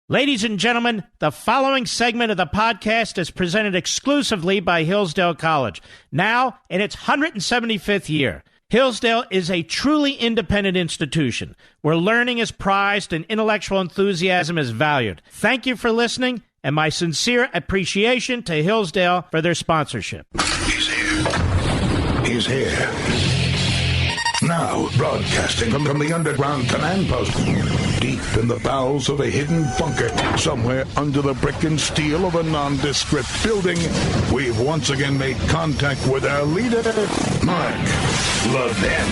Ladies and gentlemen, the following segment of the podcast is presented exclusively by Hillsdale College. Now, in its 175th year, Hillsdale is a truly independent institution where learning is prized and intellectual enthusiasm is valued. Thank you for listening, and my sincere appreciation to Hillsdale for their sponsorship. He's here. He's here. Now, broadcasting from the underground command post, deep in the bowels of a hidden bunker, somewhere under the brick and steel of a nondescript building, we've once again made contact with our leader, Mark Levin.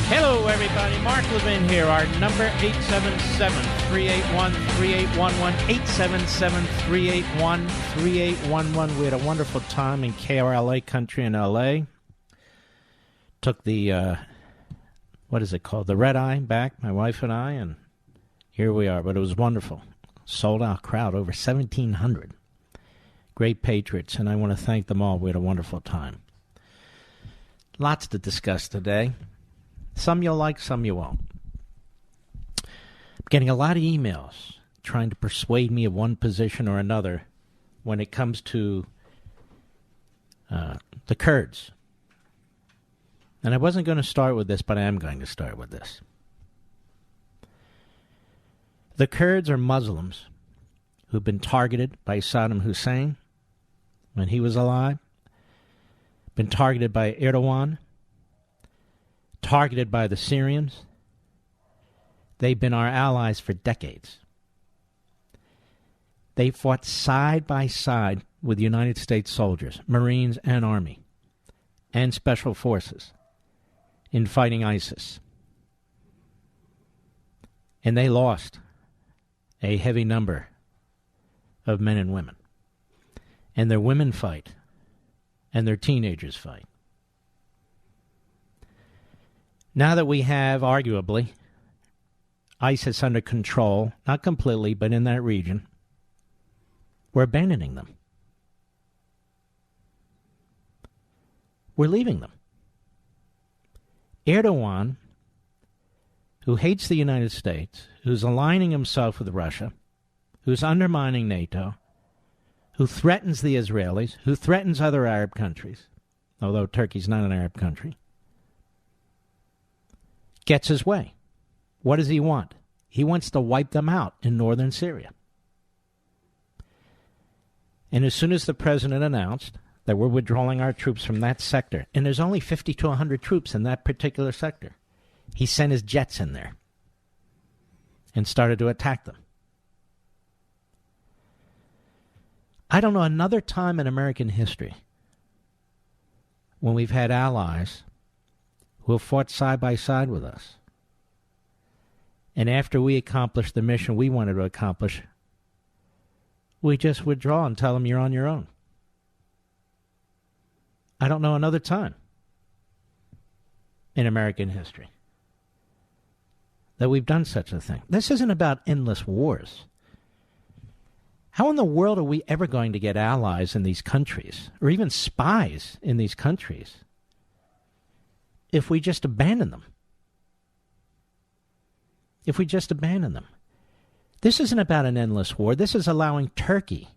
Hello, everybody. Mark Levin here. Our number, 877-381-3811, 877-381-3811. We had a wonderful time in KRLA country in L.A. Took the, what is it called? The red eye back, my wife and I, and here we are. But it was wonderful. Sold-out crowd, over 1,700. Great patriots, and I want to thank them all. We had a wonderful time. Lots to discuss today. Some you'll like, some you won't. I'm getting a lot of emails trying to persuade me of one position or another when it comes to the Kurds. And I wasn't going to start with this, but I am going to start with this. The Kurds are Muslims who've been targeted by Saddam Hussein when he was alive, been targeted by Erdogan, targeted by the Syrians. They've been our allies for decades. They fought side by side with United States soldiers, Marines and Army, and Special Forces in fighting ISIS. And they lost a heavy number of men and women. And their women fight, and their teenagers fight. Now that we have, arguably, ISIS under control, not completely, but in that region, we're abandoning them. We're leaving them. Erdogan, who hates the United States, who's aligning himself with Russia, who's undermining NATO, who threatens the Israelis, who threatens other Arab countries, although Turkey's not an Arab country, gets his way. What does he want? He wants to wipe them out in northern Syria. And as soon as the president announced that we're withdrawing our troops from that sector, and there's only 50 to 100 troops in that particular sector, he sent his jets in there and started to attack them. I don't know another time in American history when we've had allies who have fought side by side with us. And after we accomplished the mission we wanted to accomplish, we just withdraw and tell them you're on your own. I don't know another time in American history that we've done such a thing. This isn't about endless wars. How in the world are we ever going to get allies in these countries, or even spies in these countries, if we just abandon them? If we just abandon them. This isn't about an endless war. This is allowing Turkey,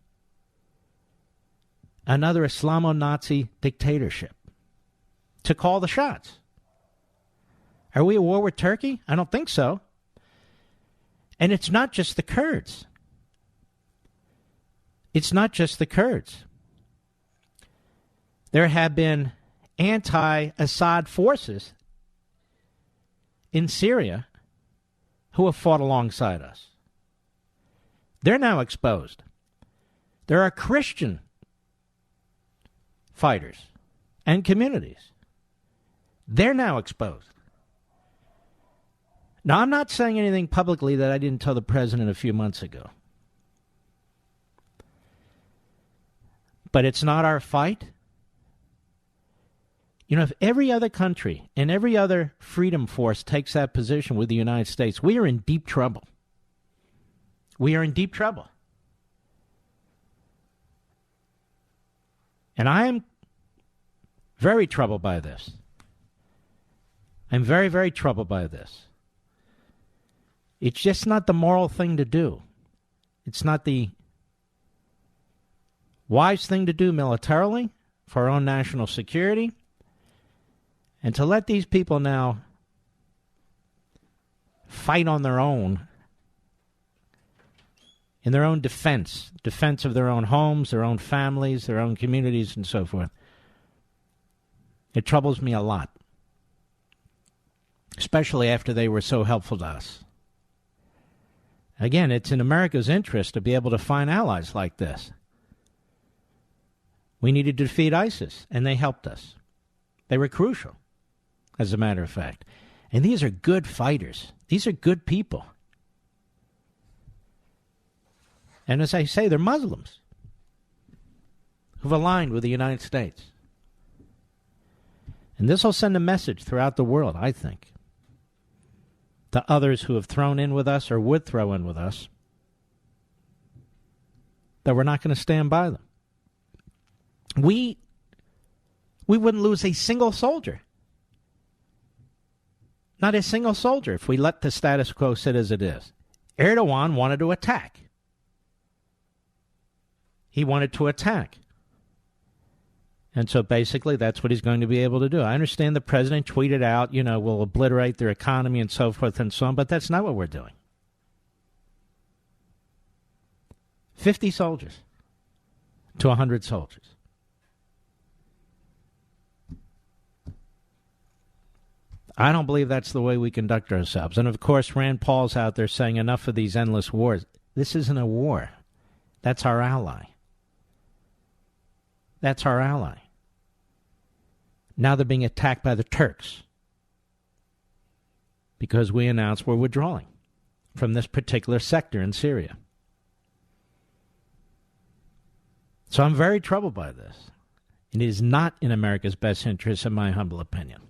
another Islamo-Nazi dictatorship, to call the shots. Are we at war with Turkey? I don't think so. And it's not just the Kurds. It's not just the Kurds. There have been anti-Assad forces in Syria who have fought alongside us. They're now exposed. There are Christian fighters and communities. They're now exposed. Now, I'm not saying anything publicly that I didn't tell the president a few months ago. But it's not our fight. You know, if every other country and every other freedom force takes that position with the United States, we are in deep trouble. We are in deep trouble. And I am very troubled by this. I'm very, very troubled by this. It's just not the moral thing to do. It's not the wise thing to do militarily for our own national security. And to let these people now fight on their own, in their own defense of their own homes, their own families, their own communities, and so forth, it troubles me a lot, especially after they were so helpful to us. Again, it's in America's interest to be able to find allies like this. We needed to defeat ISIS, and they helped us. They were crucial, as a matter of fact. And these are good fighters. These are good people. And as I say, they're Muslims who've aligned with the United States. And this will send a message throughout the world, I think, to others who have thrown in with us or would throw in with us, that we're not going to stand by them. We wouldn't lose a single soldier. Not a single soldier if we let the status quo sit as it is. Erdogan wanted to attack. He wanted to attack. And so basically that's what he's going to be able to do. I understand the president tweeted out, we'll obliterate their economy and so forth and so on, but that's not what we're doing. 50 soldiers to 100 soldiers. I don't believe that's the way we conduct ourselves. And of course, Rand Paul's out there saying enough of these endless wars. This isn't a war. That's our ally. That's our ally. Now they're being attacked by the Turks because we announced we're withdrawing from this particular sector in Syria. So I'm very troubled by this. It is not in America's best interest, in my humble opinion.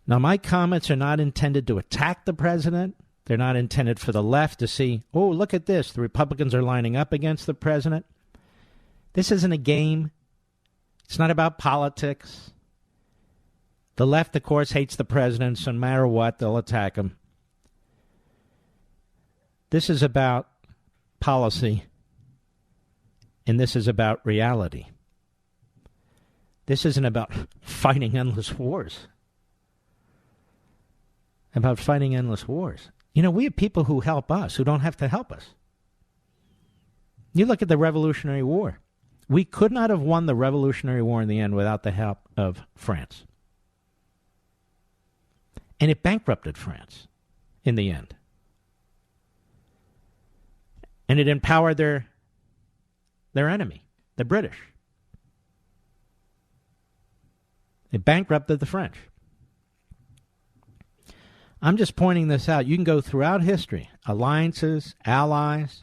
Now, my comments are not intended to attack the president. They're not intended for the left to see, oh, look at this, the Republicans are lining up against the president. This isn't a game. It's not about politics. The left, of course, hates the president, so no matter what, they'll attack him. This is about policy, and this is about reality. This isn't about fighting endless wars. About fighting endless wars. We have people who help us, who don't have to help us. You look at the Revolutionary War. We could not have won the Revolutionary War in the end without the help of France. And it bankrupted France in the end. And it empowered their enemy, the British. It bankrupted the French. I'm just pointing this out. You can go throughout history. Alliances, allies,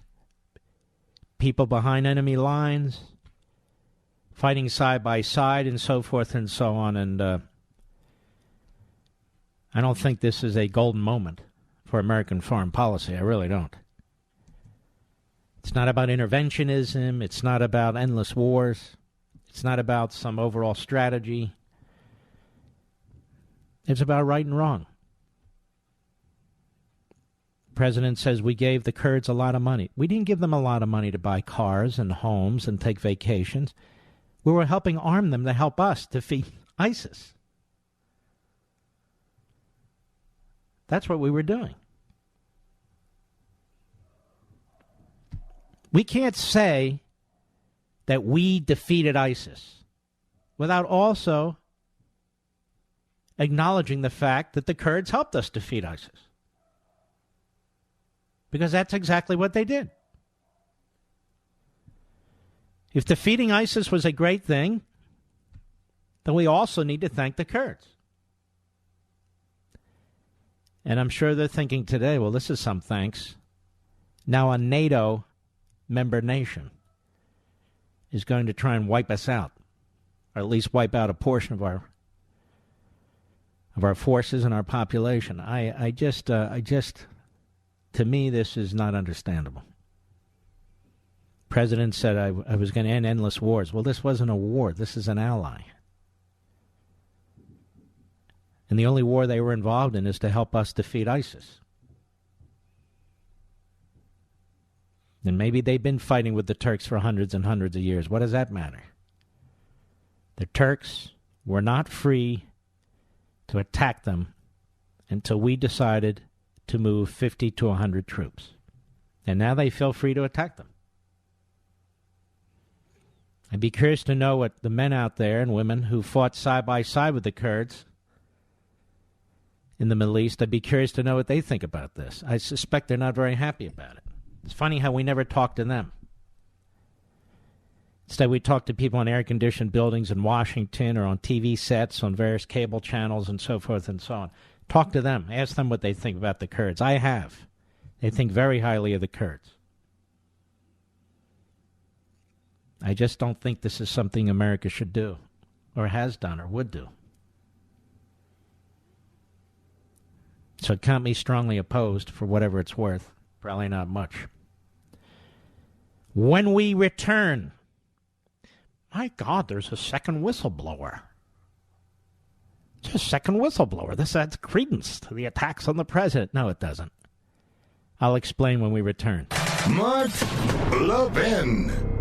people behind enemy lines, fighting side by side, and so forth and so on. And I don't think this is a golden moment for American foreign policy. I really don't. It's not about interventionism. It's not about endless wars. It's not about some overall strategy. It's about right and wrong. The president says we gave the Kurds a lot of money. We didn't give them a lot of money to buy cars and homes and take vacations. We were helping arm them to help us defeat ISIS. That's what we were doing. We can't say that we defeated ISIS without also acknowledging the fact that the Kurds helped us defeat ISIS. Because that's exactly what they did. If defeating ISIS was a great thing, then we also need to thank the Kurds. And I'm sure they're thinking today, well, this is some thanks. Now a NATO member nation is going to try and wipe us out, or at least wipe out a portion of our forces and our population. I just, to me, this is not understandable. President said I was going to end endless wars. Well, this wasn't a war. This is an ally. And the only war they were involved in is to help us defeat ISIS. And maybe they've been fighting with the Turks for hundreds and hundreds of years. What does that matter? The Turks were not free to attack them until we decided to move 50 to 100 troops. And now they feel free to attack them. I'd be curious to know what the men out there and women who fought side by side with the Kurds in the Middle East, I'd be curious to know what they think about this. I suspect they're not very happy about it. It's funny how we never talk to them. Instead, we talk to people in air-conditioned buildings in Washington or on TV sets, on various cable channels, and so forth and so on. Talk to them. Ask them what they think about the Kurds. I have. They think very highly of the Kurds. I just don't think this is something America should do, or has done, or would do. So it can't be strongly opposed for whatever it's worth. Probably not much. When we return, my God, there's a second whistleblower. It's a second whistleblower. This adds credence to the attacks on the president. No, it doesn't. I'll explain when we return. Mark Levin.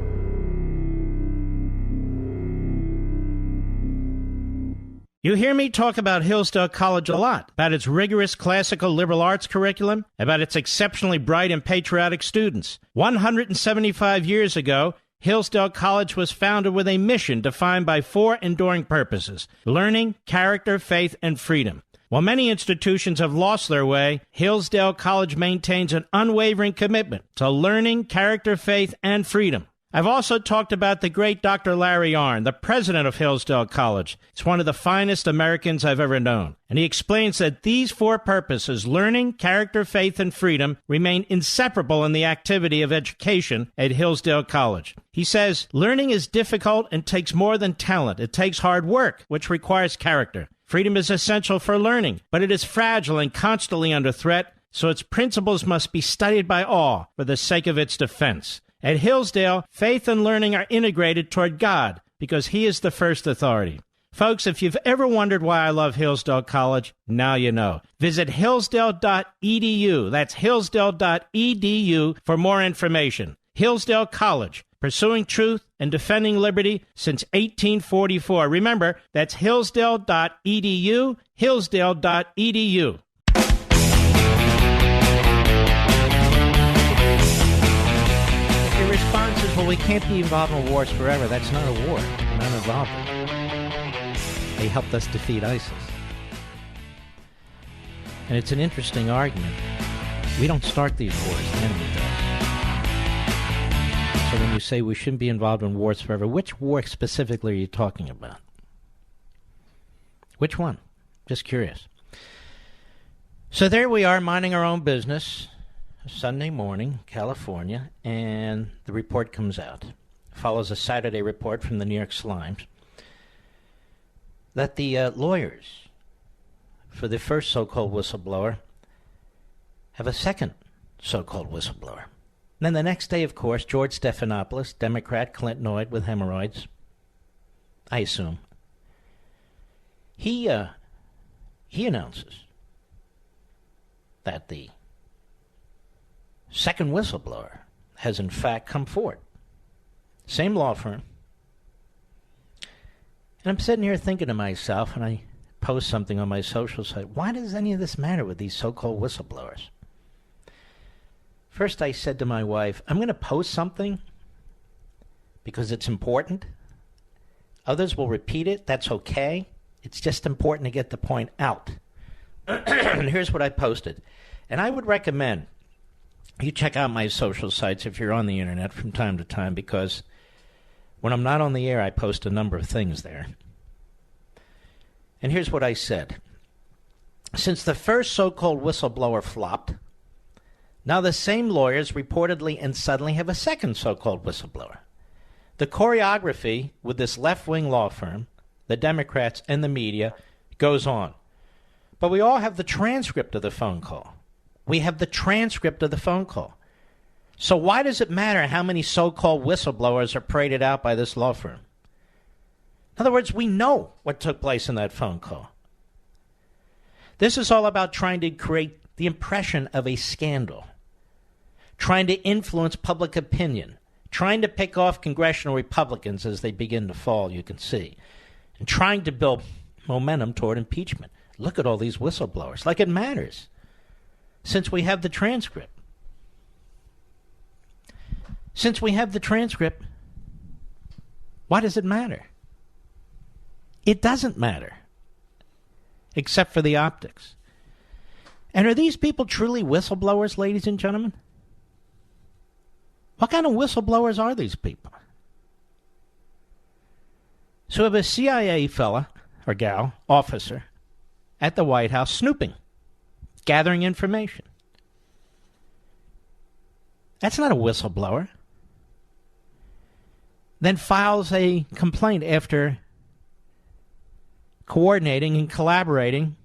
You hear me talk about Hillsdale College a lot, about its rigorous classical liberal arts curriculum, about its exceptionally bright and patriotic students. 175 years ago, Hillsdale College was founded with a mission defined by 4 enduring purposes: learning, character, faith, and freedom. While many institutions have lost their way, Hillsdale College maintains an unwavering commitment to learning, character, faith, and freedom. I've also talked about the great Dr. Larry Arnn, the president of Hillsdale College. He's one of the finest Americans I've ever known. And he explains that these 4 purposes, learning, character, faith, and freedom, remain inseparable in the activity of education at Hillsdale College. He says, learning is difficult and takes more than talent. It takes hard work, which requires character. Freedom is essential for learning, but it is fragile and constantly under threat, so its principles must be studied by all for the sake of its defense. At Hillsdale, faith and learning are integrated toward God because He is the first authority. Folks, if you've ever wondered why I love Hillsdale College, now you know. Visit hillsdale.edu. That's hillsdale.edu for more information. Hillsdale College, pursuing truth and defending liberty since 1844. Remember, that's hillsdale.edu, hillsdale.edu. Your response is, well, we can't be involved in wars forever. That's not a war. We're not involved in it. They helped us defeat ISIS. And it's an interesting argument. We don't start these wars. The enemy does. So when you say we shouldn't be involved in wars forever, which war specifically are you talking about? Which one? Just curious. So there we are, minding our own business. Sunday morning, California, and the report comes out. Follows a Saturday report from the New York Slimes that the lawyers for the first so-called whistleblower have a second so-called whistleblower. And then the next day, of course, George Stephanopoulos, Democrat, Clintonoid with hemorrhoids, I assume, he announces that the second whistleblower has in fact come forward. Same law firm. And I'm sitting here thinking to myself, and I post something on my social site, why does any of this matter with these so-called whistleblowers? First I said to my wife, I'm going to post something because it's important. Others will repeat it. That's okay. It's just important to get the point out. And here's what I posted. And I would recommend you check out my social sites if you're on the internet from time to time, because when I'm not on the air, I post a number of things there. And here's what I said. Since the first so-called whistleblower flopped, now the same lawyers reportedly and suddenly have a second so-called whistleblower. The choreography with this left-wing law firm, the Democrats, and the media goes on. But we all have the transcript of the phone call. We have the transcript of the phone call. So why does it matter how many so-called whistleblowers are paraded out by this law firm? In other words, we know what took place in that phone call. This is all about trying to create the impression of a scandal, trying to influence public opinion, trying to pick off congressional Republicans as they begin to fall, you can see, and trying to build momentum toward impeachment. Look at all these whistleblowers, like it matters, since we have the transcript. Since we have the transcript, why does it matter? It doesn't matter, except for the optics. And are these people truly whistleblowers, ladies and gentlemen? What kind of whistleblowers are these people? So we have a CIA fella, or gal, officer, at the White House snooping, gathering information. That's not a whistleblower. Then files a complaint after coordinating and collaborating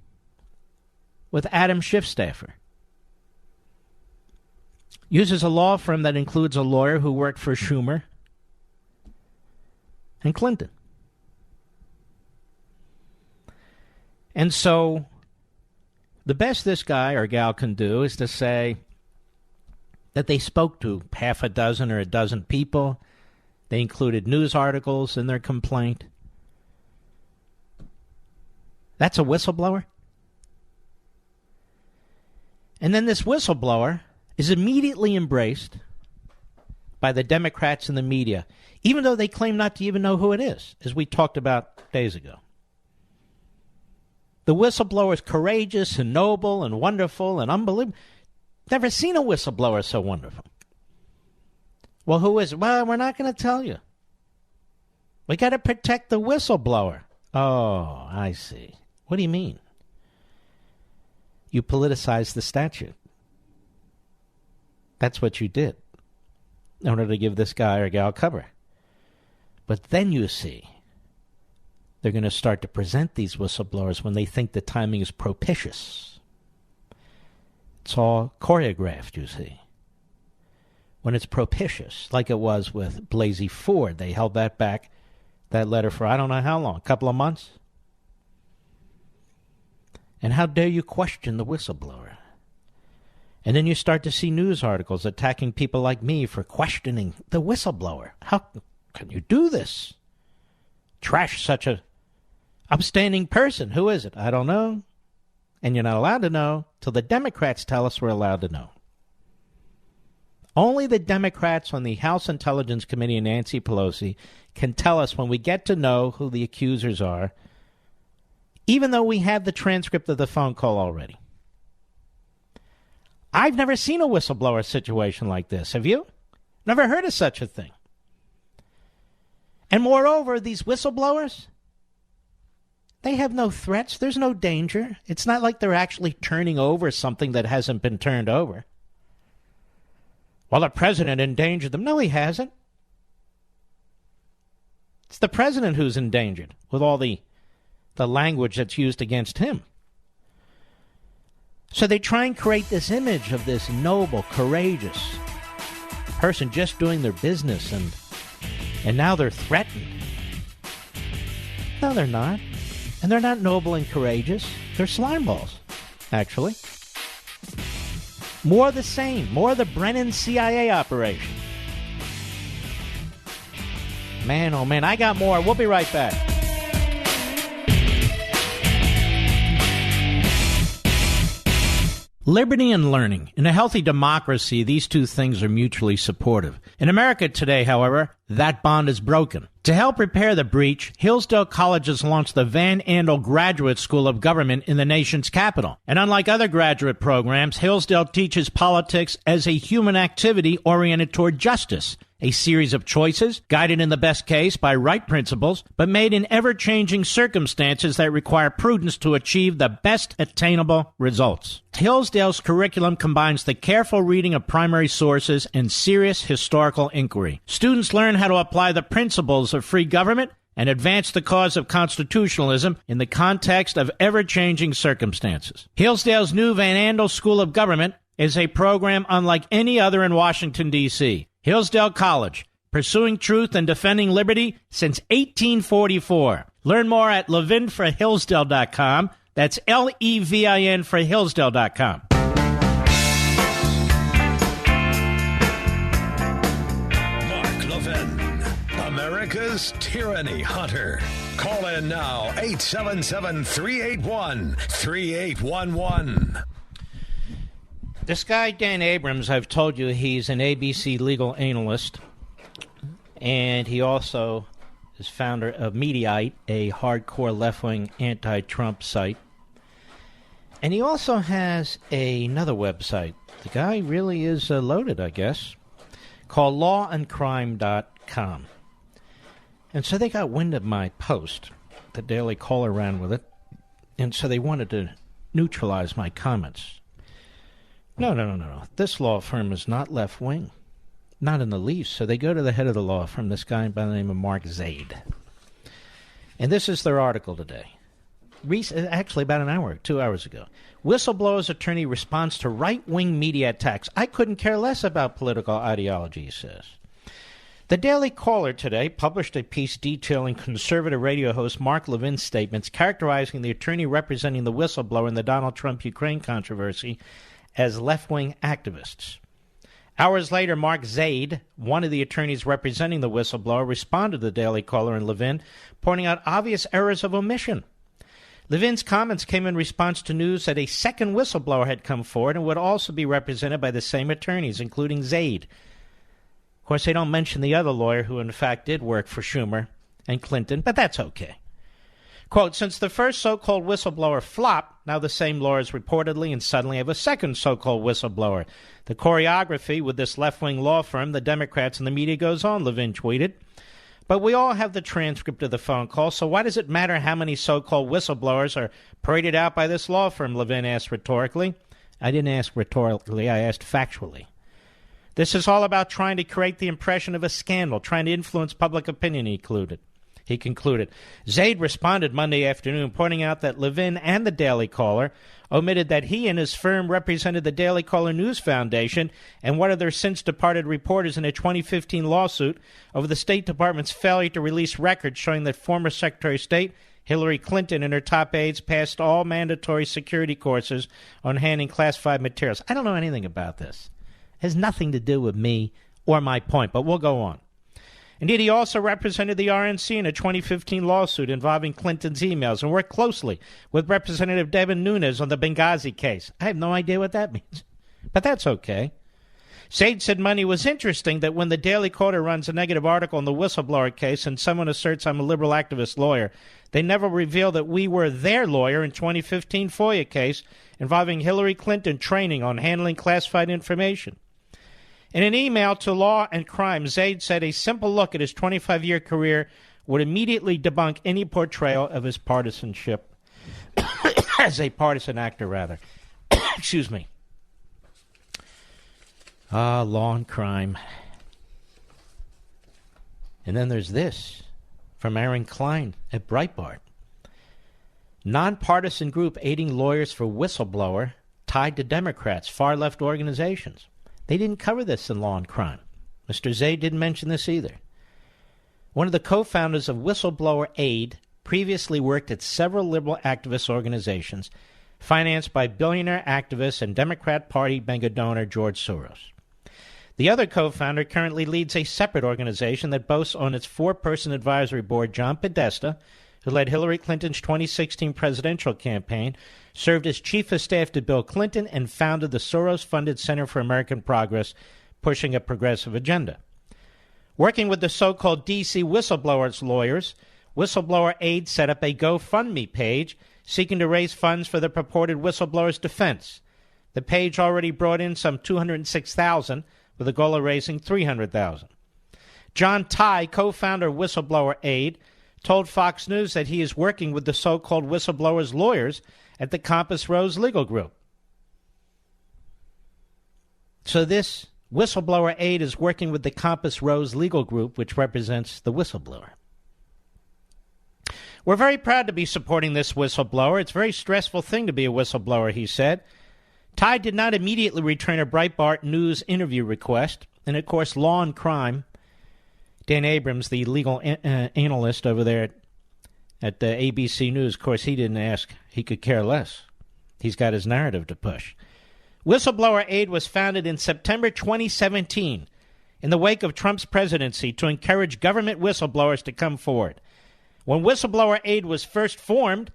with Adam Schiffstaffer. Uses a law firm that includes a lawyer who worked for Schumer and Clinton. And so the best this guy or gal can do is to say that they spoke to half a dozen or a dozen people. They included news articles in their complaint. That's a whistleblower? And then this whistleblower is immediately embraced by the Democrats and the media, even though they claim not to even know who it is, as we talked about days ago. The whistleblower is courageous and noble and wonderful and unbelievable. Never seen a whistleblower so wonderful. Well, who is it? Well, we're not going to tell you. We got to protect the whistleblower. Oh, I see. What do you mean? You politicized the statute. That's what you did in order to give this guy or gal cover. But then you see, they're going to start to present these whistleblowers when they think the timing is propitious. It's all choreographed, you see. When it's propitious, like it was with Blasey Ford, they held that back, that letter, for I don't know how long, a couple of months. And how dare you question the whistleblower? And then you start to see news articles attacking people like me for questioning the whistleblower. How can you do this? Trash such a upstanding person. Who is it? I don't know. And you're not allowed to know till the Democrats tell us we're allowed to know. Only the Democrats on the House Intelligence Committee and Nancy Pelosi can tell us when we get to know who the accusers are, even though we have the transcript of the phone call already. I've never seen a whistleblower situation like this. Have you? Never heard of such a thing. And moreover, these whistleblowers, they have no threats. There's no danger. It's not like they're actually turning over something that hasn't been turned over. Well, the president endangered them. No, he hasn't. It's the president who's endangered with all the language that's used against him. So they try and create this image of this noble, courageous person just doing their business, and now they're threatened. No, they're not. And they're not noble and courageous. They're slimeballs, actually. More of the same. More of the Brennan CIA operation. Man, oh man, I got more. We'll be right back. Liberty and learning. In a healthy democracy, these two things are mutually supportive. In America today, however, that bond is broken. To help repair the breach, Hillsdale College has launched the Van Andel Graduate School of Government in the nation's capital. And unlike other graduate programs, Hillsdale teaches politics as a human activity oriented toward justice. A series of choices, guided in the best case by right principles, but made in ever-changing circumstances that require prudence to achieve the best attainable results. Hillsdale's curriculum combines the careful reading of primary sources and serious historical inquiry. Students learn how to apply the principles of free government and advance the cause of constitutionalism in the context of ever-changing circumstances. Hillsdale's new Van Andel School of Government is a program unlike any other in Washington, D.C. Hillsdale College, pursuing truth and defending liberty since 1844. Learn more at levinforhillsdale.com. That's Levin for Hillsdale.com. Mark Levin, America's tyranny hunter. Call in now, 877-381-3811. This guy, Dan Abrams, I've told you he's an ABC legal analyst, and he also is founder of Mediaite, a hardcore left-wing anti-Trump site. And he also has another website. The guy really is loaded, I guess, called lawandcrime.com. And so they got wind of my post. The Daily Caller ran with it. And so they wanted to neutralize my comments. No. This law firm is not left-wing. Not in the least. So they go to the head of the law firm, this guy by the name of Mark Zaid. And this is their article today. Actually, about an hour, 2 hours ago. Whistleblower's attorney responds to right-wing media attacks. I couldn't care less about political ideology, he says. The Daily Caller today published a piece detailing conservative radio host Mark Levin's statements characterizing the attorney representing the whistleblower in the Donald Trump Ukraine controversy as left-wing activists. Hours later, Mark Zaid, one of the attorneys representing the whistleblower, responded to the Daily Caller and Levin, pointing out obvious errors of omission. Levin's comments came in response to news that a second whistleblower had come forward and would also be represented by the same attorneys, including Zaid. Of course, they don't mention the other lawyer who, in fact, did work for Schumer and Clinton, but that's okay. Quote, since the first so-called whistleblower flopped, now the same lawyers reportedly and suddenly have a second so-called whistleblower. The choreography with this left-wing law firm, the Democrats and the media goes on, Levin tweeted. But we all have the transcript of the phone call, so why does it matter how many so-called whistleblowers are paraded out by this law firm, Levin asked rhetorically. I didn't ask rhetorically, I asked factually. This is all about trying to create the impression of a scandal, trying to influence public opinion, he concluded. Zaid responded Monday afternoon, pointing out that Levin and the Daily Caller omitted that he and his firm represented the Daily Caller News Foundation and one of their since-departed reporters in a 2015 lawsuit over the State Department's failure to release records showing that former Secretary of State Hillary Clinton and her top aides passed all mandatory security courses on handling classified materials. I don't know anything about this. It has nothing to do with me or my point, but we'll go on. Indeed, he also represented the RNC in a 2015 lawsuit involving Clinton's emails and worked closely with Representative Devin Nunes on the Benghazi case. I have no idea what that means, but that's okay. Zaid said Money was interesting that when the Daily Caller runs a negative article on the whistleblower case and someone asserts I'm a liberal activist lawyer, they never reveal that we were their lawyer in 2015 FOIA case involving Hillary Clinton training on handling classified information. In an email to Law and Crime, Zaid said a simple look at his 25-year career would immediately debunk any portrayal of his partisanship as a partisan actor, rather. Excuse me. Law and Crime. And then there's this from Aaron Klein at Breitbart. Nonpartisan group aiding lawyers for whistleblower tied to Democrats, far-left organizations. They didn't cover this in Law and Crime. Mr. Zaid didn't mention this either. One of the co-founders of Whistleblower Aid previously worked at several liberal activist organizations financed by billionaire activist and Democrat Party mega donor George Soros. The other co-founder currently leads a separate organization that boasts on its four-person advisory board John Podesta, who led Hillary Clinton's 2016 presidential campaign, served as chief of staff to Bill Clinton, and founded the Soros-funded Center for American Progress, pushing a progressive agenda. Working with the so-called D.C. whistleblowers lawyers, Whistleblower Aid set up a GoFundMe page seeking to raise funds for the purported whistleblower's defense. The page already brought in some $206,000 with a goal of raising $300,000. John Tye, co-founder of Whistleblower Aid, told Fox News that he is working with the so-called whistleblowers' lawyers at the Compass Rose Legal Group. So this Whistleblower Aid is working with the Compass Rose Legal Group, which represents the whistleblower. We're very proud to be supporting this whistleblower. It's a very stressful thing to be a whistleblower, he said. Tye did not immediately return a Breitbart News interview request. And, of course, Law and Crime, Dan Abrams, the legal analyst over there at the ABC News. Of course, he didn't ask. He could care less. He's got his narrative to push. Whistleblower Aid was founded in September 2017 in the wake of Trump's presidency to encourage government whistleblowers to come forward. When Whistleblower Aid was first formed,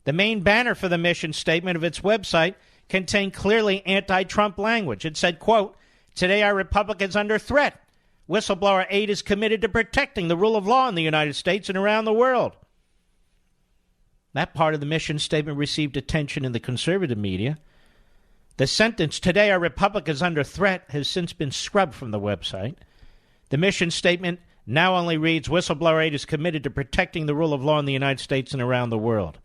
the main banner for the mission statement of its website contained clearly anti-Trump language. It said, quote, "Today our republic is under threat. Whistleblower Aid is committed to protecting the rule of law in the United States and around the world." That part of the mission statement received attention in the conservative media. The sentence, "Today our republic is under threat," has since been scrubbed from the website. The mission statement now only reads, "Whistleblower Aid is committed to protecting the rule of law in the United States and around the world."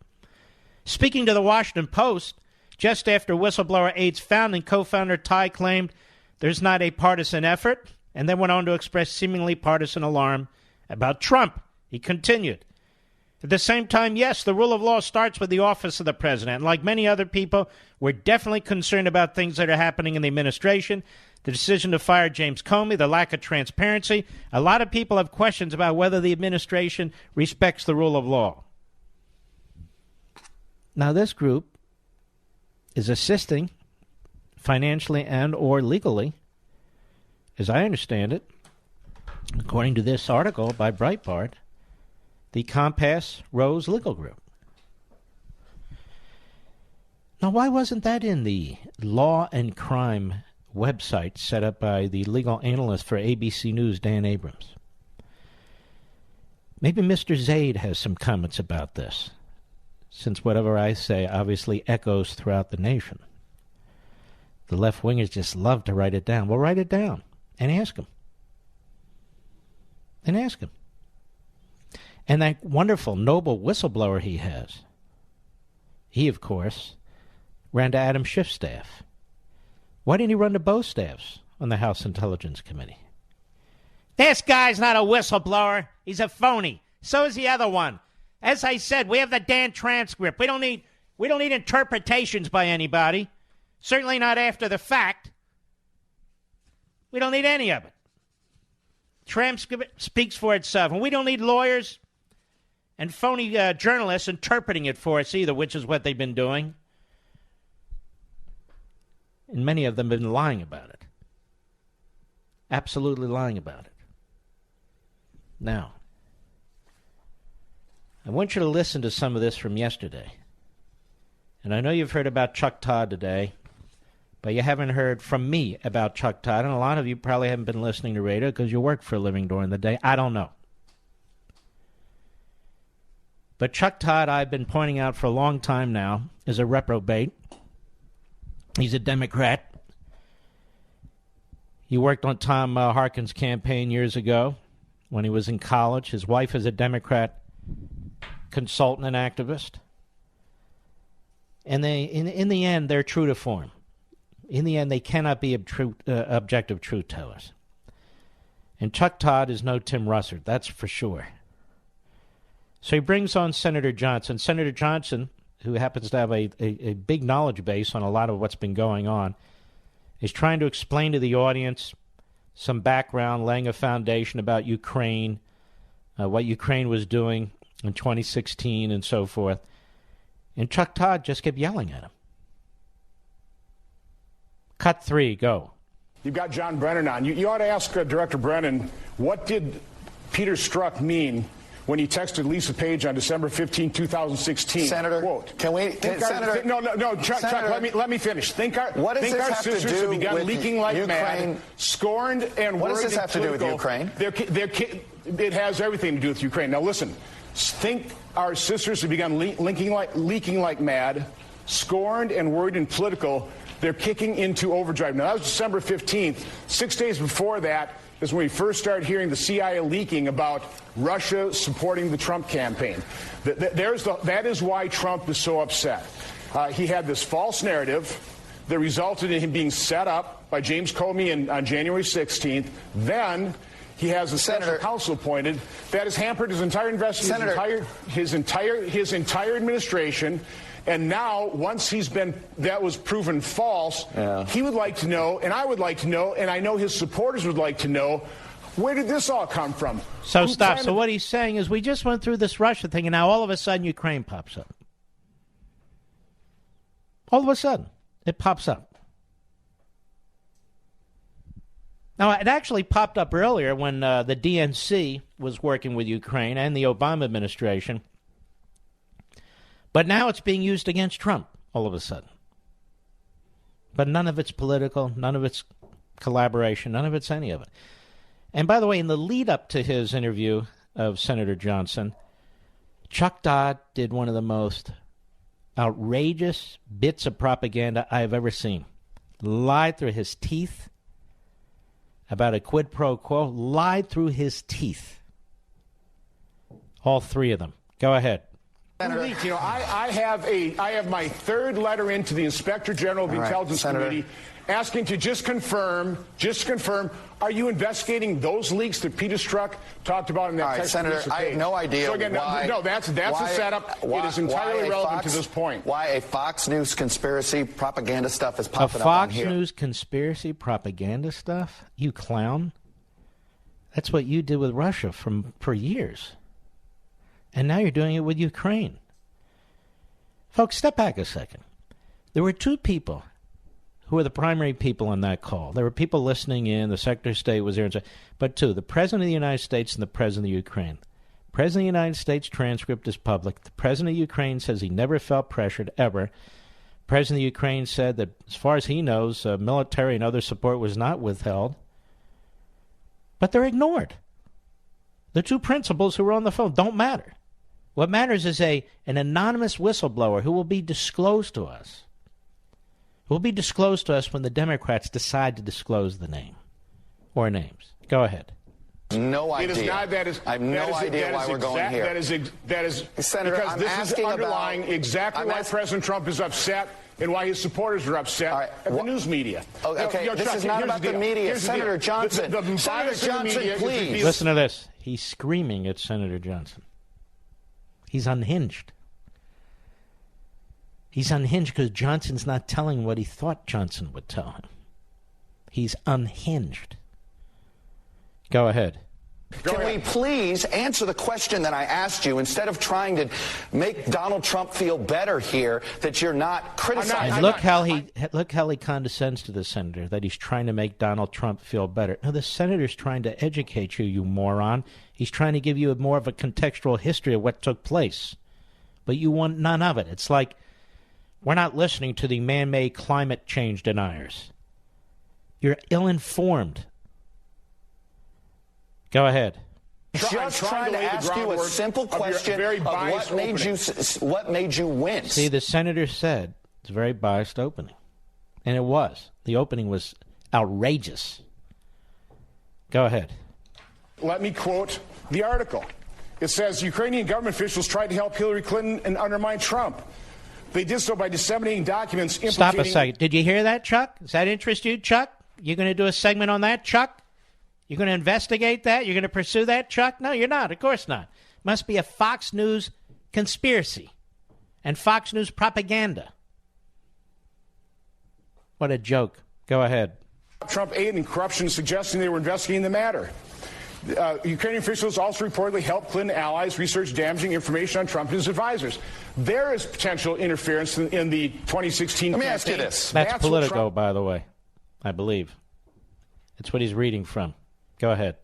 Speaking to the Washington Post, just after Whistleblower Aid's founding, co-founder Ty claimed there's not a partisan effort, and then went on to express seemingly partisan alarm about Trump. He continued, "At the same time, yes, the rule of law starts with the office of the president. And like many other people, we're definitely concerned about things that are happening in the administration. The decision to fire James Comey, the lack of transparency. A lot of people have questions about whether the administration respects the rule of law." Now, this group is assisting financially and or legally, as I understand it, according to this article by Breitbart, the Compass Rose Legal Group. Now, why wasn't that in the law and crime website set up by the legal analyst for ABC News, Dan Abrams? Maybe Mr. Zaid has some comments about this, since whatever I say obviously echoes throughout the nation. The left-wingers just love to write it down. Well, write it down and ask them. And ask him. And that wonderful, noble whistleblower he has, he, of course, ran to Adam Schiff's staff. Why didn't he run to both staffs on the House Intelligence Committee? This guy's not a whistleblower. He's a phony. So is the other one. As I said, we have the Dan transcript. We don't need interpretations by anybody. Certainly not after the fact. We don't need any of it. Transcript speaks for itself. And we don't need lawyers and phony journalists interpreting it for us either, which is what they've been doing. And many of them have been lying about it. Absolutely lying about it. Now, I want you to listen to some of this from yesterday. And I know you've heard about Chuck Todd today, but you haven't heard from me about Chuck Todd. And a lot of you probably haven't been listening to radio because you work for a living during the day. I don't know. But Chuck Todd, I've been pointing out for a long time now, is a reprobate. He's a Democrat. He worked on Tom Harkin's campaign years ago when he was in college. His wife is a Democrat consultant and activist. And they, in the end, they're true to form. In the end, they cannot be objective truth tellers. And Chuck Todd is no Tim Russert, that's for sure. So he brings on Senator Johnson. Senator Johnson, who happens to have a big knowledge base on a lot of what's been going on, is trying to explain to the audience some background, laying a foundation about Ukraine, what Ukraine was doing in 2016 and so forth. And Chuck Todd just kept yelling at him. Cut 3, go. You've got John Brennan on. You ought to ask Director Brennan, what did Peter Strzok mean when he texted Lisa Page on December 15, 2016? Senator, quote, Senator, Chuck, let me finish. What does this have to do have begun with leaking like Ukraine? Mad, scorned and what does this have to do with Ukraine? It has everything to do with Ukraine. Now listen, think our sisters have begun leaking like mad, scorned and worried and political. They're kicking into overdrive. Now, that was December 15th. 6 days before that is when we first started hearing the CIA leaking about Russia supporting the Trump campaign. That is why Trump is so upset. He had this false narrative that resulted in him being set up by James Comey on January 16th. Then he has a special counsel appointed that has hampered his entire investigation, his entire administration. And now, once that was proven false, he would like to know, and I would like to know, and I know his supporters would like to know, Where did this all come from? So stop. So what he's saying is we just went through this Russia thing, and now all of a sudden Ukraine pops up. All of a sudden, it pops up. Now, it actually popped up earlier when the DNC was working with Ukraine and the Obama administration. But now it's being used against Trump all of a sudden. But none of it's political, none of it's collaboration, none of it's any of it. And by the way, in the lead up to his interview of Senator Johnson, Chuck Dodd did one of the most outrageous bits of propaganda I have ever seen. Lied through his teeth about a quid pro quo. Lied through his teeth. All three of them. Go ahead. Senator, you know, I have my third letter into the Inspector General of the Intelligence Committee asking to just confirm, are you investigating those leaks that Peter Strzok talked about in that text? Senator, I have no idea so again, why. No, that's a setup. It is entirely relevant to this point. Why a Fox News conspiracy propaganda stuff is popping up on here? Fox News conspiracy propaganda stuff? You clown. That's what you did with Russia for years. And now you're doing it with Ukraine. Folks, step back a second. There were two people who were the primary people on that call. There were people listening in. The Secretary of State was there. But two, the President of the United States and the President of Ukraine. The President of the United States transcript is public. The President of Ukraine says he never felt pressured, ever. The President of Ukraine said that, as far as he knows, military and other support was not withheld. But they're ignored. The two principals who were on the phone don't matter. What matters is an anonymous whistleblower who will be disclosed to us. Will be disclosed to us when the Democrats decide to disclose the name or names. Go ahead. No idea. It is not, I have no idea why we're going here. That is Senator, because I'm this is underlying exactly why President Trump is upset and why his supporters are upset at the news media. Okay, this is not about the media. Senator Johnson, Senator Johnson, please. Listen to this. He's screaming at Senator Johnson. He's unhinged. He's unhinged because Johnson's not telling what he thought Johnson would tell him. He's unhinged. Go ahead. Can we please answer the question that I asked you instead of trying to make Donald Trump feel better here that you're not criticizing? And look how he condescends to the senator, that he's trying to make Donald Trump feel better. No, the senator's trying to educate you, you moron. He's trying to give you more of a contextual history of what took place. But you want none of it. It's like we're not listening to the man-made climate change deniers. You're ill-informed. Go ahead. Just trying to ask you a simple question of what made you wince. See, the senator said it's a very biased opening. And it was. The opening was outrageous. Go ahead. Let me quote the article. It says, Ukrainian government officials tried to help Hillary Clinton and undermine Trump. They did so by disseminating documents implicating... Stop a second. Did you hear that, Chuck? Does that interest you, Chuck? You going to do a segment on that, Chuck? You're going to investigate that? You're going to pursue that, Chuck? No, you're not. Of course not. Must be a Fox News conspiracy and Fox News propaganda. What a joke. Go ahead. Trump aid and corruption, suggesting they were investigating the matter. Ukrainian officials also reportedly helped Clinton allies research damaging information on Trump and his advisors. There is potential interference in the 2016 Let me campaign. ask you this. That's Politico, by the way, I believe. It's what he's reading from. Go ahead.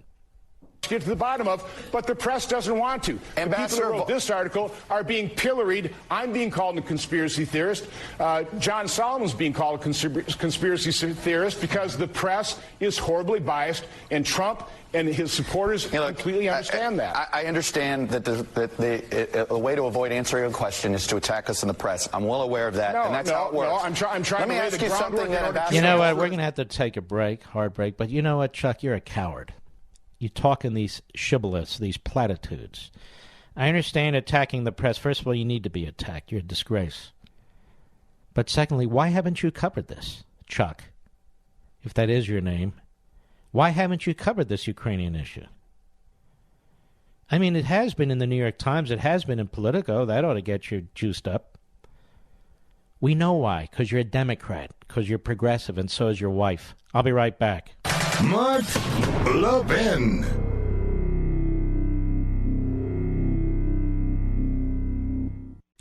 Get to the bottom of, but the press doesn't want to. Ambassador, the people who wrote this article are being pilloried. I'm being called a conspiracy theorist. John Solomon's being called a conspiracy theorist because the press is horribly biased, and Trump and his supporters completely understand that. I understand that the way to avoid answering a question is to attack us in the press. I'm well aware of that, and that's how it works. No, I'm trying to lay the groundwork. You know what? We're going to have to take a break, hard break. But you know what, Chuck? You're a coward. You talk in these shibboleths, these platitudes. I understand attacking the press. First of all, you need to be attacked. You're a disgrace. But secondly, why haven't you covered this, Chuck? If that is your name. Why haven't you covered this Ukrainian issue? I mean, it has been in the New York Times. It has been in Politico. That ought to get you juiced up. We know why. Because you're a Democrat. Because you're progressive, and so is your wife. I'll be right back. Mark Levin.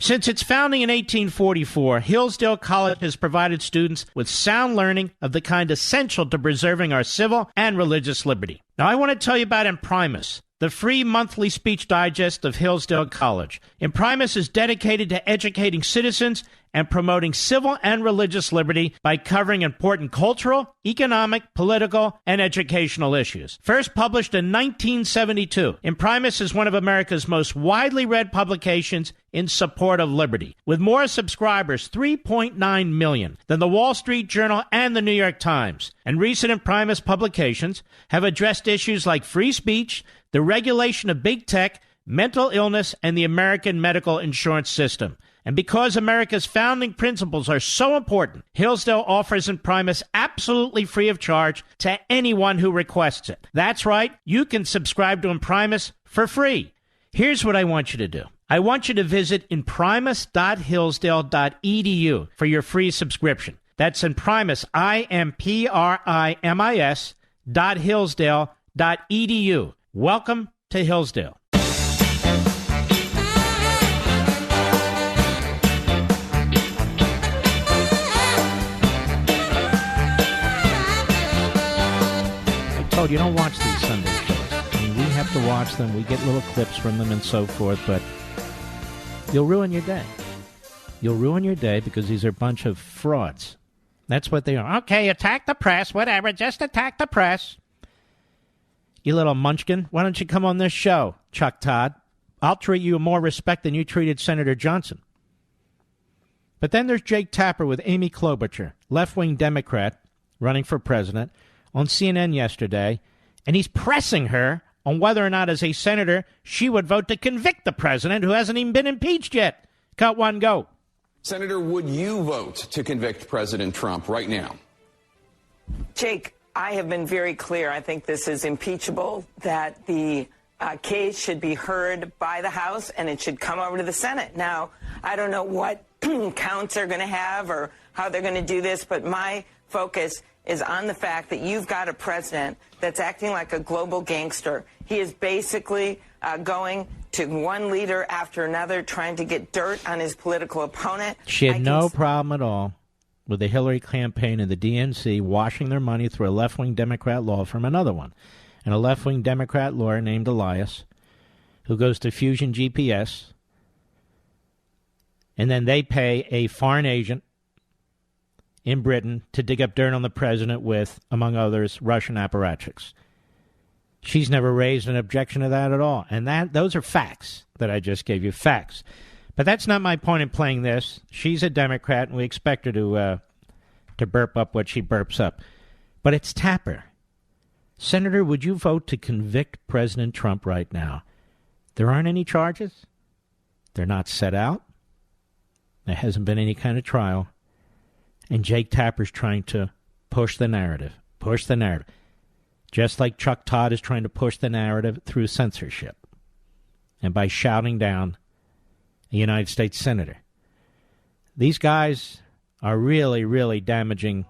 Since its founding in 1844, Hillsdale College has provided students with sound learning of the kind essential to preserving our civil and religious liberty. Now, I want to tell you about Imprimis, the free monthly speech digest of Hillsdale College. Imprimis is dedicated to educating citizens and promoting civil and religious liberty by covering important cultural, economic, political, and educational issues. First published in 1972, Imprimis is one of America's most widely read publications in support of liberty, with more subscribers, 3.9 million, than the Wall Street Journal and the New York Times. And recent Imprimis publications have addressed issues like free speech, the regulation of big tech, mental illness, and the American medical insurance system. And because America's founding principles are so important, Hillsdale offers Imprimis absolutely free of charge to anyone who requests it. That's right, you can subscribe to Imprimis for free. Here's what I want you to do. I want you to visit imprimis.hillsdale.edu for your free subscription. That's Imprimis, IMPRIMIS.hillsdale.edu. Welcome to Hillsdale. You don't watch these Sunday shows. I mean, we have to watch them. We get little clips from them and so forth, but you'll ruin your day. You'll ruin your day because these are a bunch of frauds. That's what they are. Okay, attack the press, whatever, just attack the press. You little munchkin, why don't you come on this show, Chuck Todd? I'll treat you with more respect than you treated Senator Johnson. But then there's Jake Tapper with Amy Klobuchar, left-wing Democrat, running for president, on CNN yesterday, and he's pressing her on whether or not, as a senator, she would vote to convict the president who hasn't even been impeached yet. Cut one, go. Senator, would you vote to convict President Trump right now? Jake, I have been very clear. I think this is impeachable, that the case should be heard by the House and it should come over to the Senate. Now, I don't know what counts they're going to have or how they're going to do this, but my focus is on the fact that you've got a president that's acting like a global gangster. He is basically going to one leader after another, trying to get dirt on his political opponent. She had no problem at all with the Hillary campaign and the DNC washing their money through a left-wing Democrat law firm, another one, and a left-wing Democrat lawyer named Elias, who goes to Fusion GPS, and then they pay a foreign agent in Britain to dig up dirt on the president with, among others, Russian apparatchiks. She's never raised an objection to that at all. And those are facts that I just gave you, facts. But that's not my point in playing this. She's a Democrat, and we expect her to burp up what she burps up. But it's Tapper. Senator, would you vote to convict President Trump right now? There aren't any charges. They're not set out. There hasn't been any kind of trial. And Jake Tapper's trying to push the narrative. Just like Chuck Todd is trying to push the narrative through censorship. And by shouting down a United States senator. These guys are really, really damaging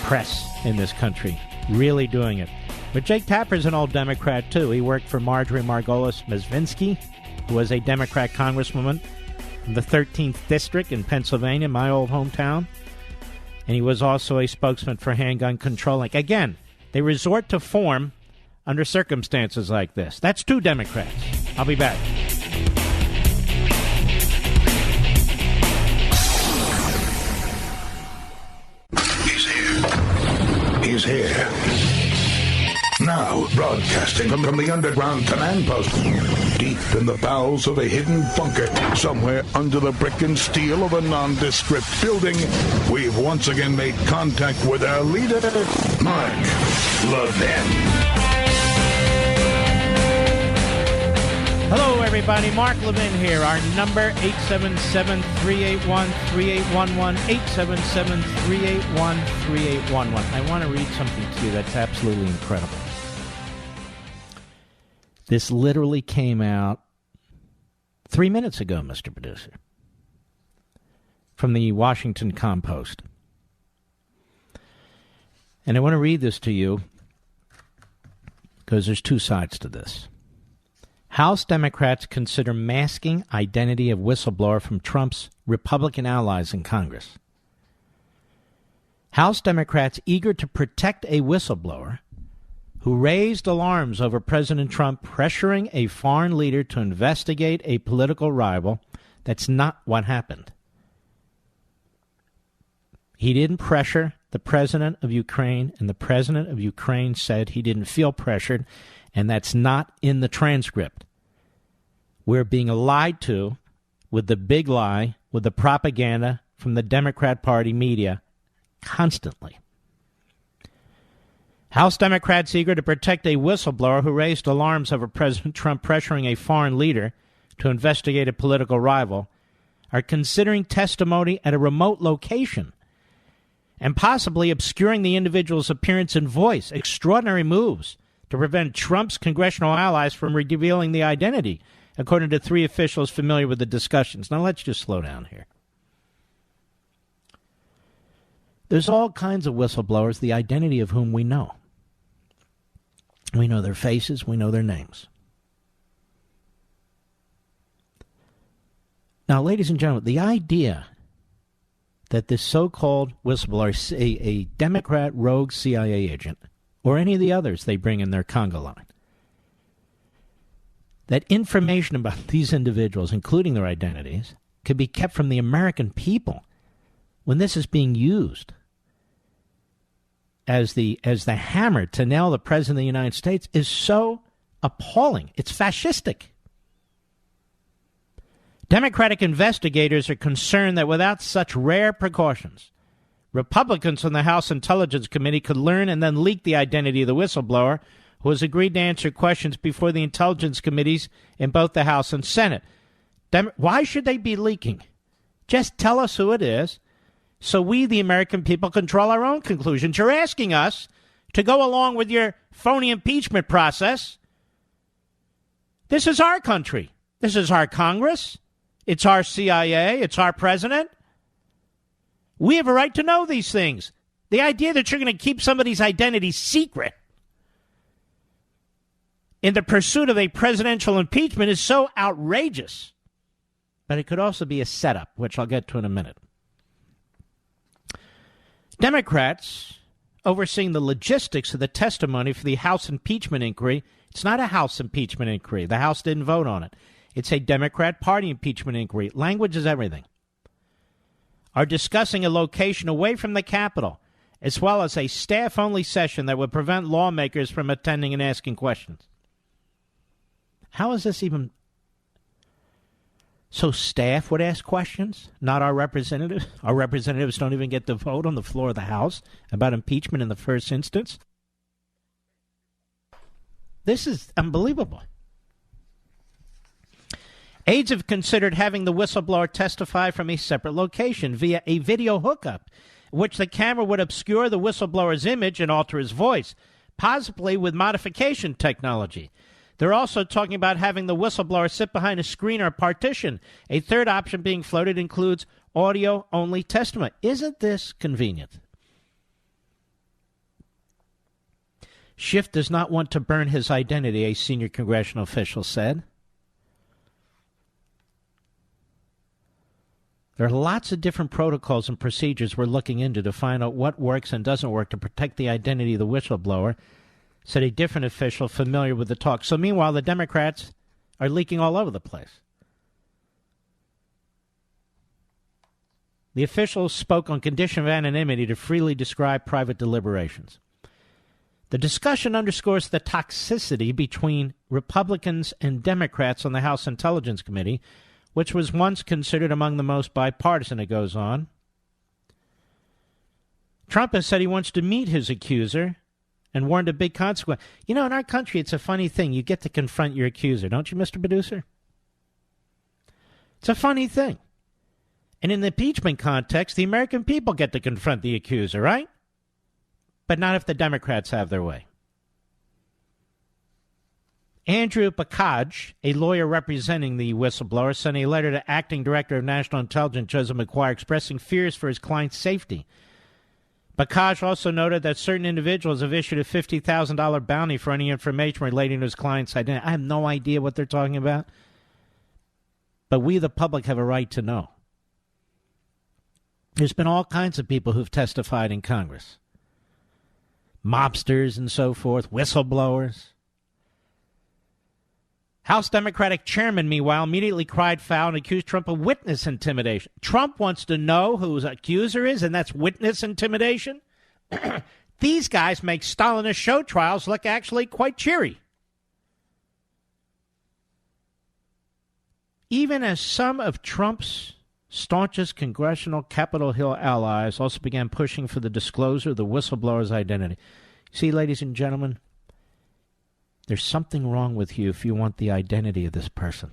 press in this country. Really doing it. But Jake Tapper's an old Democrat, too. He worked for Marjorie Margolis-Mezvinsky, who was a Democrat congresswoman from the 13th District in Pennsylvania, my old hometown. And he was also a spokesman for handgun control. Again, they resort to form under circumstances like this. That's two Democrats. I'll be back. He's here. Now, broadcasting from the underground command post, deep in the bowels of a hidden bunker, somewhere under the brick and steel of a nondescript building, we've once again made contact with our leader, Mark Levin. Hello, everybody. Mark Levin here. Our number, 877-381-3811, 877-381-3811. I want to read something to you that's absolutely incredible. This literally came out 3 minutes ago, Mr. Producer, from the Washington Compost. And I want to read this to you because there's two sides to this. House Democrats consider masking identity of whistleblower from Trump's Republican allies in Congress. House Democrats eager to protect a whistleblower who raised alarms over President Trump pressuring a foreign leader to investigate a political rival. That's not what happened. He didn't pressure the president of Ukraine, and the president of Ukraine said he didn't feel pressured, and that's not in the transcript. We're being lied to with the big lie, with the propaganda from the Democrat Party media constantly. House Democrats eager to protect a whistleblower who raised alarms over President Trump pressuring a foreign leader to investigate a political rival are considering testimony at a remote location and possibly obscuring the individual's appearance and voice. Extraordinary moves to prevent Trump's congressional allies from revealing the identity, according to three officials familiar with the discussions. Now, let's just slow down here. There's all kinds of whistleblowers, the identity of whom we know. We know their faces. We know their names. Now, ladies and gentlemen, the idea that this so-called whistleblower, a Democrat rogue CIA agent, or any of the others they bring in their conga line, that information about these individuals, including their identities, could be kept from the American people when this is being used as the hammer to nail the President of the United States is so appalling. It's fascistic. Democratic investigators are concerned that without such rare precautions, Republicans on the House Intelligence Committee could learn and then leak the identity of the whistleblower who has agreed to answer questions before the Intelligence Committees in both the House and Senate. Why should they be leaking? Just tell us who it is so we, the American people, control our own conclusions. You're asking us to go along with your phony impeachment process. This is our country. This is our Congress. It's our CIA. It's our president. We have a right to know these things. The idea that you're going to keep somebody's identity secret in the pursuit of a presidential impeachment is so outrageous. But it could also be a setup, which I'll get to in a minute. Democrats overseeing the logistics of the testimony for the House impeachment inquiry. It's not a House impeachment inquiry. The House didn't vote on it. It's a Democrat Party impeachment inquiry. Language is everything. Are discussing a location away from the Capitol, as well as a staff-only session that would prevent lawmakers from attending and asking questions. How is this even... So staff would ask questions, not our representatives? Our representatives don't even get to vote on the floor of the House about impeachment in the first instance? This is unbelievable. Aides have considered having the whistleblower testify from a separate location via a video hookup, in which the camera would obscure the whistleblower's image and alter his voice, possibly with modification technology. They're also talking about having the whistleblower sit behind a screen or partition. A third option being floated includes audio-only testimony. Isn't this convenient? Schiff does not want to burn his identity, a senior congressional official said. There are lots of different protocols and procedures we're looking into to find out what works and doesn't work to protect the identity of the whistleblower, said a different official familiar with the talk. So meanwhile, the Democrats are leaking all over the place. The officials spoke on condition of anonymity to freely describe private deliberations. The discussion underscores the toxicity between Republicans and Democrats on the House Intelligence Committee, which was once considered among the most bipartisan, it goes on. Trump has said he wants to meet his accuser and warned of big consequence. You know, in our country, it's a funny thing. You get to confront your accuser, don't you, Mr. Producer? It's a funny thing. And in the impeachment context, the American people get to confront the accuser, right? But not if the Democrats have their way. Andrew Bakaj, a lawyer representing the whistleblower, sent a letter to Acting Director of National Intelligence Joseph McQuire expressing fears for his client's safety. Bakaj also noted that certain individuals have issued a $50,000 bounty for any information relating to his client's identity. I have no idea what they're talking about, but we, the public, have a right to know. There's been all kinds of people who've testified in Congress. Mobsters and so forth, whistleblowers. House Democratic chairman, meanwhile, immediately cried foul and accused Trump of witness intimidation. Trump wants to know who his accuser is, and that's witness intimidation? These guys make Stalinist show trials look actually quite cheery. Even as some of Trump's staunchest congressional Capitol Hill allies also began pushing for the disclosure of the whistleblower's identity. See, ladies and gentlemen, there's something wrong with you if you want the identity of this person.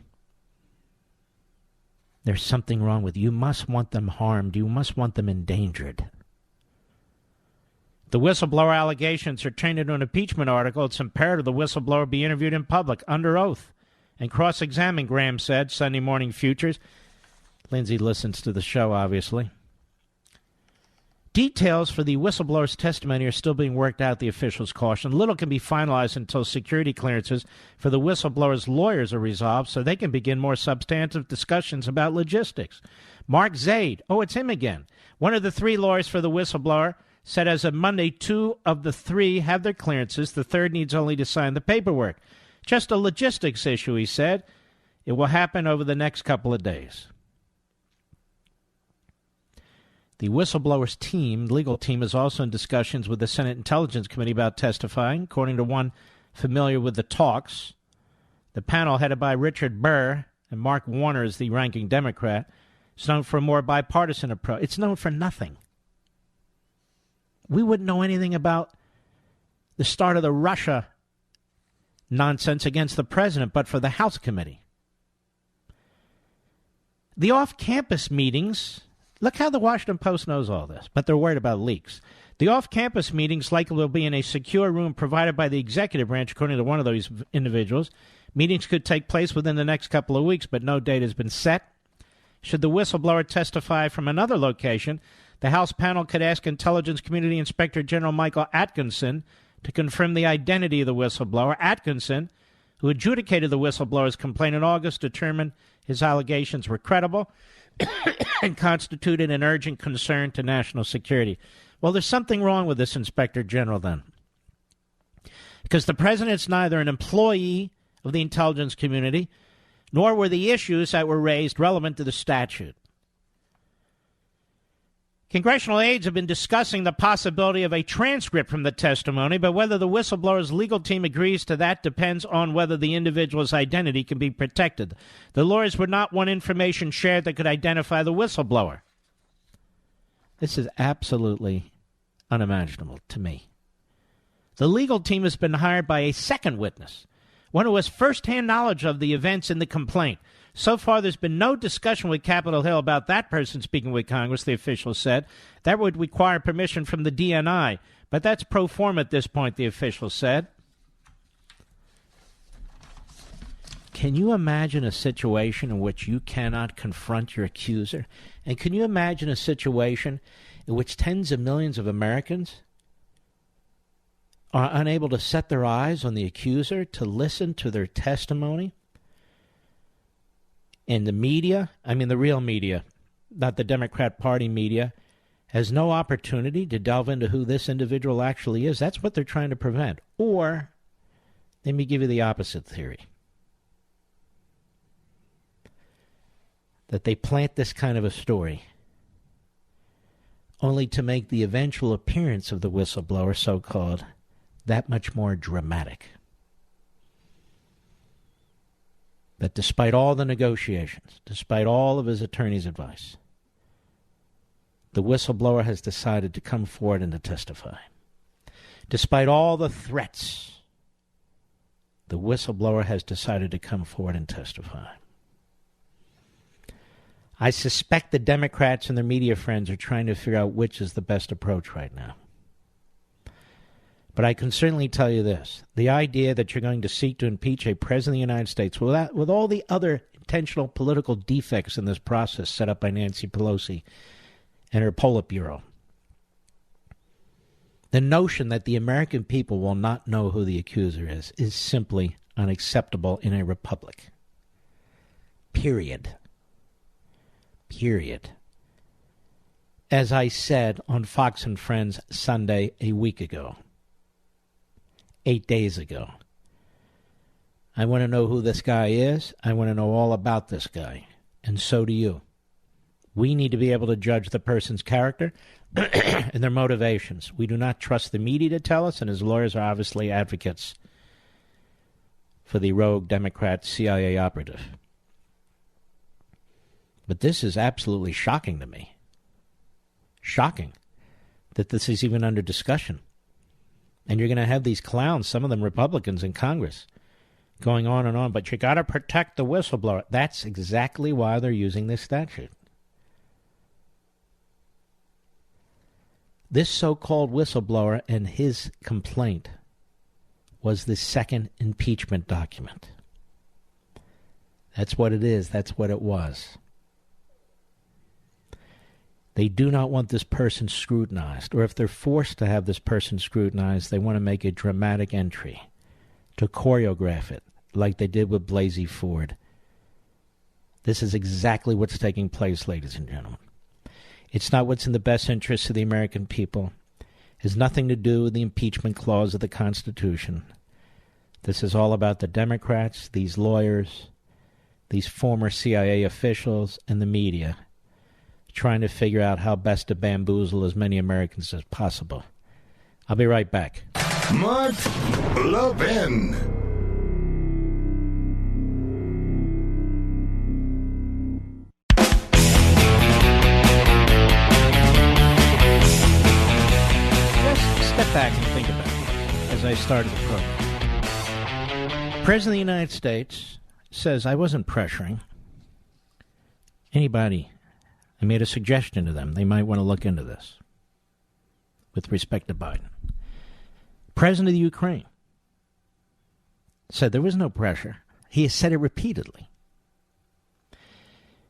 There's something wrong with you. You must want them harmed. You must want them endangered. The whistleblower allegations are turned into an impeachment article. It's imperative the whistleblower be interviewed in public, under oath, and cross-examined, Graham said, Sunday Morning Futures. Lindsay listens to the show, obviously. Details for the whistleblower's testimony are still being worked out, the officials caution. Little can be finalized until security clearances for the whistleblower's lawyers are resolved so they can begin more substantive discussions about logistics. Mark Zaid, it's him again, one of the three lawyers for the whistleblower, said as of Monday 2 of the 3 have their clearances. The third needs only to sign the paperwork. Just a logistics issue, he said. It will happen over the next couple of days. The whistleblower's legal team, is also in discussions with the Senate Intelligence Committee about testifying. According to one familiar with the talks, the panel headed by Richard Burr, and Mark Warner is the ranking Democrat, is known for a more bipartisan approach. It's known for nothing. We wouldn't know anything about the start of the Russia nonsense against the president, but for the House committee. The off-campus meetings... Look how the Washington Post knows all this, but they're worried about leaks. The off-campus meetings likely will be in a secure room provided by the executive branch, according to one of those individuals. Meetings could take place within the next couple of weeks, but no date has been set. Should the whistleblower testify from another location, the House panel could ask Intelligence Community Inspector General Michael Atkinson to confirm the identity of the whistleblower. Atkinson, who adjudicated the whistleblower's complaint in August, determined his allegations were credible and constituted an urgent concern to national security. Well, there's something wrong with this Inspector General then. Because the president's neither an employee of the intelligence community, nor were the issues that were raised relevant to the statute. Congressional aides have been discussing the possibility of a transcript from the testimony, but whether the whistleblower's legal team agrees to that depends on whether the individual's identity can be protected. The lawyers would not want information shared that could identify the whistleblower. This is absolutely unimaginable to me. The legal team has been hired by a second witness, one who has first-hand knowledge of the events in the complaint. So far, there's been no discussion with Capitol Hill about that person speaking with Congress, the official said. That would require permission from the DNI, but that's pro forma at this point, the official said. Can you imagine a situation in which you cannot confront your accuser? And can you imagine a situation in which tens of millions of Americans are unable to set their eyes on the accuser, to listen to their testimony? And the media, the real media, not the Democrat Party media, has no opportunity to delve into who this individual actually is. That's what they're trying to prevent. Or, let me give you the opposite theory. That they plant this kind of a story only to make the eventual appearance of the whistleblower, so-called, that much more dramatic. That despite all the negotiations, despite all of his attorney's advice, the whistleblower has decided to come forward and to testify. Despite all the threats, the whistleblower has decided to come forward and testify. I suspect the Democrats and their media friends are trying to figure out which is the best approach right now. But I can certainly tell you this. The idea that you're going to seek to impeach a president of the United States with all the other intentional political defects in this process set up by Nancy Pelosi and her Politburo, The notion that the American people will not know who the accuser is simply unacceptable in a republic. Period. Period. As I said on Fox and Friends Sunday a week ago, 8 days ago, I want to know who this guy is. I want to know all about this guy. And so do you. We need to be able to judge the person's character and their motivations. We do not trust the media to tell us, and his lawyers are obviously advocates for the rogue Democrat CIA operative. But this is absolutely shocking to me. Shocking that this is even under discussion. And you're going to have these clowns, some of them Republicans in Congress, going on and on. But you got to protect the whistleblower. That's exactly why they're using this statute. This so-called whistleblower and his complaint was the second impeachment document. That's what it is. That's what it was. They do not want this person scrutinized, or if they're forced to have this person scrutinized, they want to make a dramatic entry to choreograph it, like they did with Blasey Ford. This is exactly what's taking place, ladies and gentlemen. It's not what's in the best interest of the American people. It has nothing to do with the impeachment clause of the Constitution. This is all about the Democrats, these lawyers, these former CIA officials, and the media, trying to figure out how best to bamboozle as many Americans as possible. I'll be right back. Mark Levin. Just step back and think about it as I started the program. President of the United States says, I wasn't pressuring anybody. I made a suggestion to them. They might want to look into this with respect to Biden. President of the Ukraine said there was no pressure. He has said it repeatedly.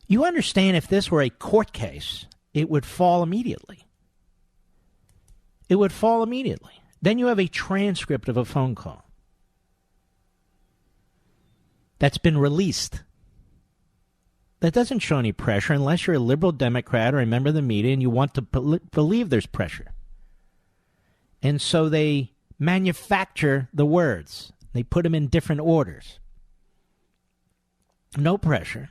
You understand if this were a court case, it would fall immediately. It would fall immediately. Then you have a transcript of a phone call that's been released. That doesn't show any pressure unless you're a liberal Democrat or a member of the media and you want to believe there's pressure. And so they manufacture the words. They put them in different orders. No pressure.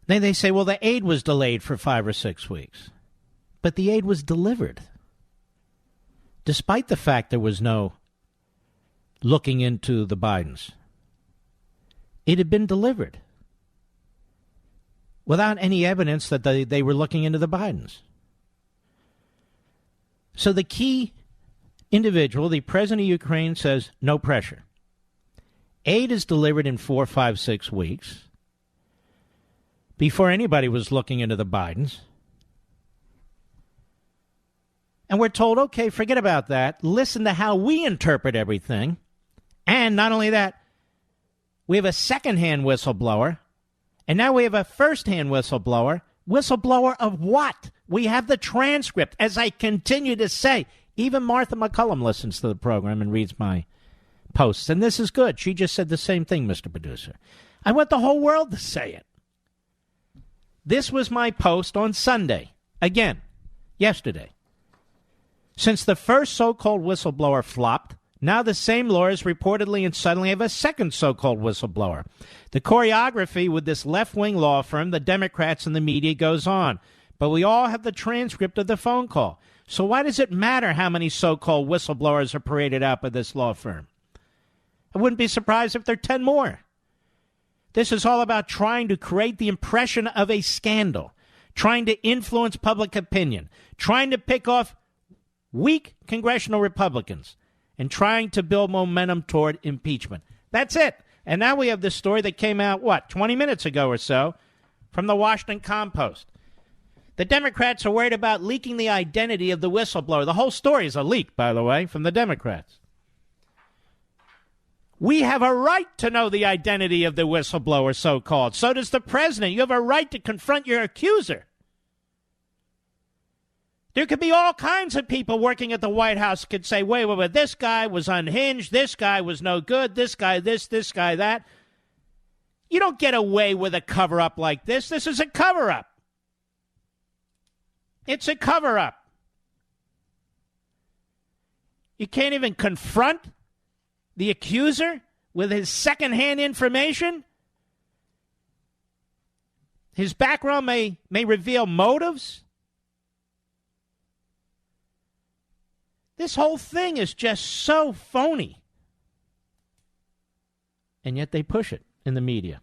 Then they say, well, the aid was delayed for 5 or 6 weeks. But the aid was delivered. Despite the fact there was no looking into the Bidens. It had been delivered without any evidence that they were looking into the Bidens. So the key individual, the president of Ukraine, says no pressure. Aid is delivered in 4, 5, 6 weeks before anybody was looking into the Bidens. And we're told, okay, forget about that. Listen to how we interpret everything. And not only that, we have a second-hand whistleblower, and now we have a first-hand whistleblower. Whistleblower of what? We have the transcript. As I continue to say, even Martha McCullum listens to the program and reads my posts, and this is good. She just said the same thing, Mr. Producer. I want the whole world to say it. This was my post on Sunday. Again, yesterday. Since the first so-called whistleblower flopped, now the same lawyers reportedly and suddenly have a second so-called whistleblower. The choreography with this left-wing law firm, the Democrats and the media, goes on. But we all have the transcript of the phone call. So why does it matter how many so-called whistleblowers are paraded out by this law firm? I wouldn't be surprised if there are 10 more. This is all about trying to create the impression of a scandal, trying to influence public opinion, trying to pick off weak congressional Republicans, and trying to build momentum toward impeachment. That's it. And now we have this story that came out, 20 minutes ago or so, from the Washington Compost. The Democrats are worried about leaking the identity of the whistleblower. The whole story is a leak, by the way, from the Democrats. We have a right to know the identity of the whistleblower, so-called. So does the president. You have a right to confront your accuser. There could be all kinds of people working at the White House could say, wait, this guy was unhinged, this guy was no good, this guy this guy that. You don't get away with a cover-up like this. This is a cover-up. It's a cover-up. You can't even confront the accuser with his secondhand information. His background may reveal motives. This whole thing is just so phony. And yet they push it in the media.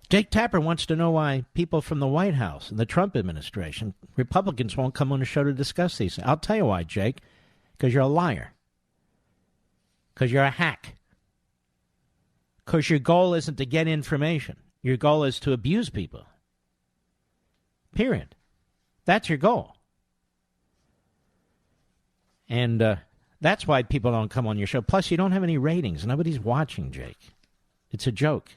Jake Tapper wants to know why people from the White House and the Trump administration, Republicans, won't come on the show to discuss these things. I'll tell you why, Jake. Because you're a liar. Because you're a hack. Because your goal isn't to get information. Your goal is to abuse people. Period. That's your goal. And that's why people don't come on your show. Plus, you don't have any ratings. Nobody's watching, Jake. It's a joke.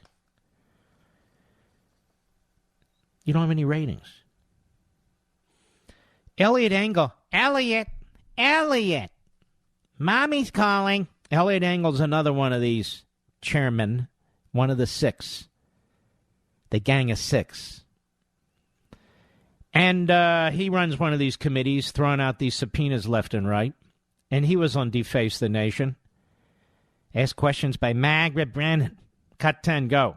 You don't have any ratings. Elliot Engel. Elliot. Mommy's calling. Elliot Engel's another one of these chairmen. One of the six. The Gang of Six. And he runs one of these committees, throwing out these subpoenas left and right. And he was on Deface the Nation. Asked questions by Margaret Brennan. Cut 10, go.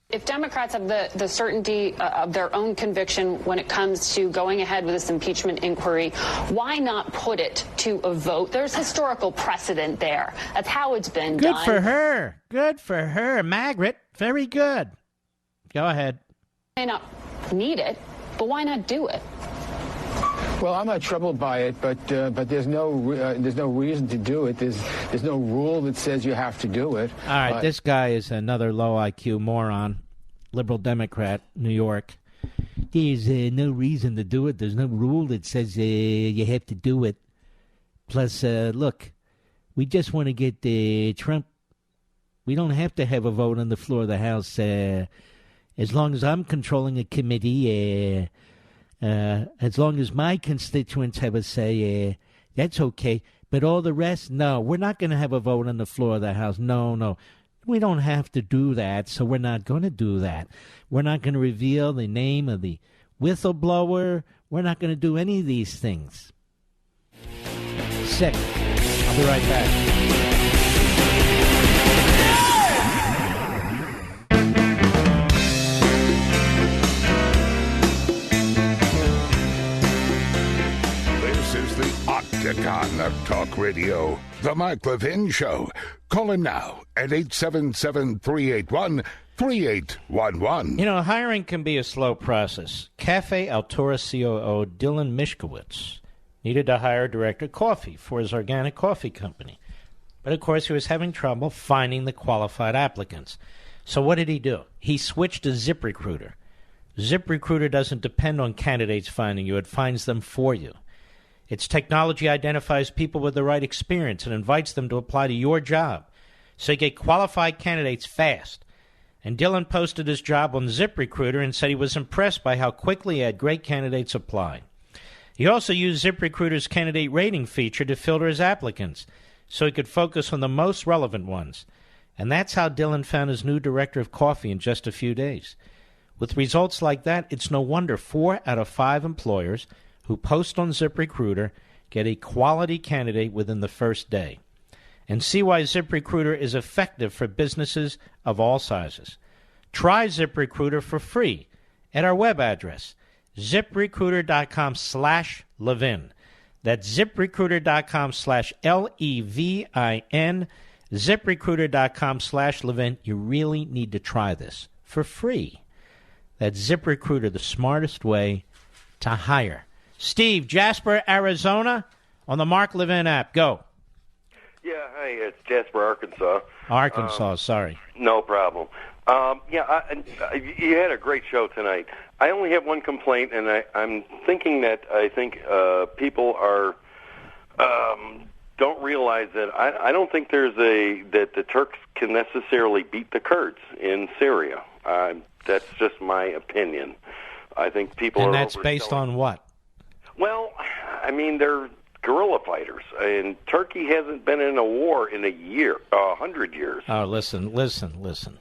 If Democrats have the certainty of their own conviction when it comes to going ahead with this impeachment inquiry, why not put it to a vote? There's historical precedent there. That's how it's been done. Good for her. Good for her. Margaret, very good. Go ahead. May not need it, but why not do it? Well, I'm not troubled by it, but there's no reason to do it. There's no rule that says you have to do it. All right, this guy is another low IQ moron, liberal Democrat, New York. There's no reason to do it. There's no rule that says you have to do it. Plus, look, we just want to get Trump. We don't have to have a vote on the floor of the House. As long as I'm controlling a committee, as long as my constituents have a say, that's okay. But all the rest, no, we're not going to have a vote on the floor of the House. No. We don't have to do that, so we're not going to do that. We're not going to reveal the name of the whistleblower. We're not going to do any of these things. Sick. I'll be right back. Octagon of Talk Radio, The Mike Levin Show. Call him now at 877-381-3811. You know, hiring can be a slow process. Cafe Altura COO Dylan Mishkowitz needed to hire a director of coffee for his organic coffee company. But, of course, he was having trouble finding the qualified applicants. So what did he do? He switched to ZipRecruiter. ZipRecruiter doesn't depend on candidates finding you. It finds them for you. Its technology identifies people with the right experience and invites them to apply to your job. So you get qualified candidates fast. And Dylan posted his job on ZipRecruiter and said he was impressed by how quickly he had great candidates apply. He also used ZipRecruiter's candidate rating feature to filter his applicants so he could focus on the most relevant ones. And that's how Dylan found his new director of coffee in just a few days. With results like that, it's no wonder 4 out of 5 employers who post on ZipRecruiter get a quality candidate within the first day. And see why ZipRecruiter is effective for businesses of all sizes. Try ZipRecruiter for free at our web address, ZipRecruiter.com/Levin. That's ZipRecruiter.com/LEVIN, ZipRecruiter.com/Levin. You really need to try this for free. That's ZipRecruiter, the smartest way to hire. Steve, Jasper, Arizona, on the Mark Levin app. Go. Yeah, hey, it's Jasper, Arkansas. Arkansas, sorry. No problem. You had a great show tonight. I only have one complaint, and I'm thinking that people are don't realize that I don't think that the Turks can necessarily beat the Kurds in Syria. That's just my opinion. I think people and that's based on what? Well, I mean, they're guerrilla fighters, and Turkey hasn't been in a war in 100 years. Oh, listen.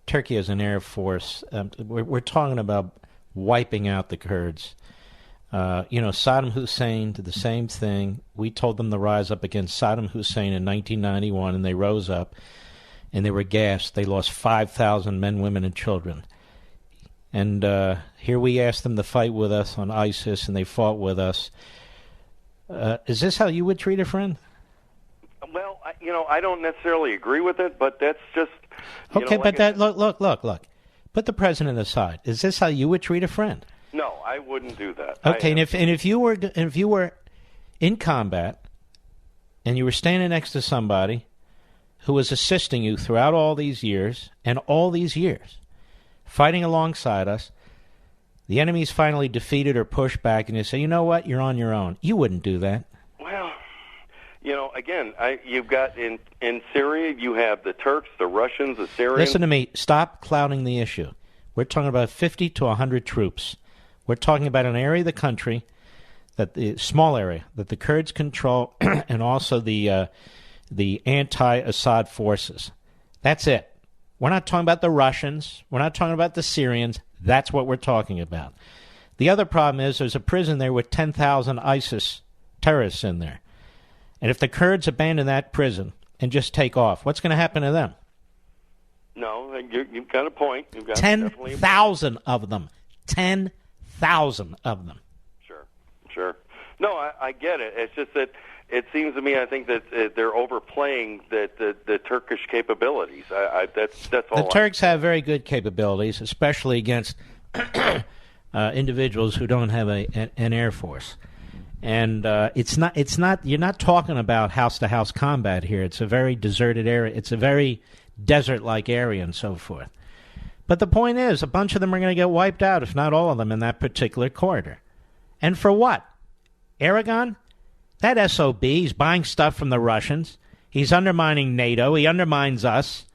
Turkey has an air force. We're talking about wiping out the Kurds. Saddam Hussein did the same thing. We told them to rise up against Saddam Hussein in 1991, and they rose up, and they were gassed. They lost 5,000 men, women, and children. And here we asked them to fight with us on ISIS, and they fought with us. Is this how you would treat a friend? Well, I don't necessarily agree with it, but that's just... Okay, look. Put the president aside. Is this how you would treat a friend? No, I wouldn't do that. Okay, and if you were in combat and you were standing next to somebody who was assisting you throughout all these years, fighting alongside us, the enemy's finally defeated or pushed back, and you say, you know what, you're on your own. You wouldn't do that. Well, again, you've got in Syria, you have the Turks, the Russians, the Syrians. Listen to me. Stop clouding the issue. We're talking about 50 to 100 troops. We're talking about an area of the country, small area, that the Kurds control, and also the anti-Assad forces. That's it. We're not talking about the Russians. We're not talking about the Syrians. That's what we're talking about. The other problem is there's a prison there with 10,000 ISIS terrorists in there. And if the Kurds abandon that prison and just take off, what's going to happen to them? No, you've got a point. 10,000 of them. 10,000 of them. Sure. No, I get it. It's just that it seems to me, I think that they're overplaying the Turkish capabilities. That's all. The Turks have very good capabilities, especially against individuals who don't have an air force. And it's not. You're not talking about house-to-house combat here. It's a very deserted area. It's a very desert-like area and so forth. But the point is, a bunch of them are going to get wiped out, if not all of them, in that particular corridor. And for what? Aragon? That SOB, he's buying stuff from the Russians. He's undermining NATO. He undermines us.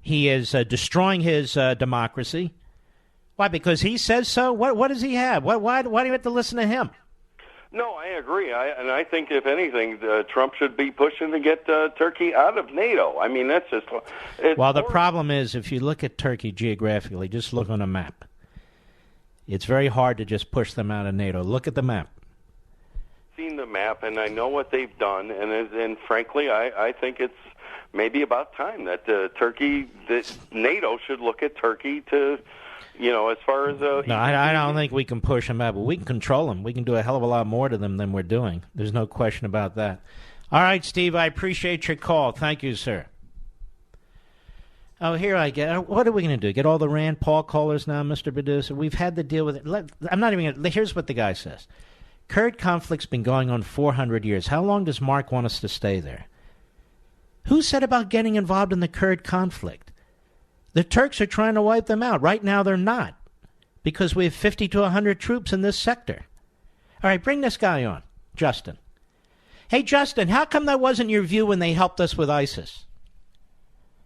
He is destroying his democracy. Why? Because he says so? What does he have? Why do you have to listen to him? No, I agree. I think, if anything, Trump should be pushing to get Turkey out of NATO. I mean, that's just... Well, the problem is, if you look at Turkey geographically, just look on a map. It's very hard to just push them out of NATO. Look at the map. Seen the map, and I know what they've done, and frankly, I think it's maybe about time that NATO should look at Turkey to... as far as... No, I don't think we can push them out, but we can control them. We can do a hell of a lot more to them than we're doing. There's no question about that. All right, Steve, I appreciate your call. Thank you, sir. Oh, here I get... What are we going to do? Get all the Rand Paul callers now, Mr. Producer? We've had to deal with it. I'm not even going to... Here's what the guy says. Kurd conflict's been going on 400 years. How long does Mark want us to stay there? Who said about getting involved in the Kurd conflict? The Turks are trying to wipe them out. Right now, they're not, because we have 50 to 100 troops in this sector. All right, bring this guy on, Justin. Hey, Justin, how come that wasn't your view when they helped us with ISIS?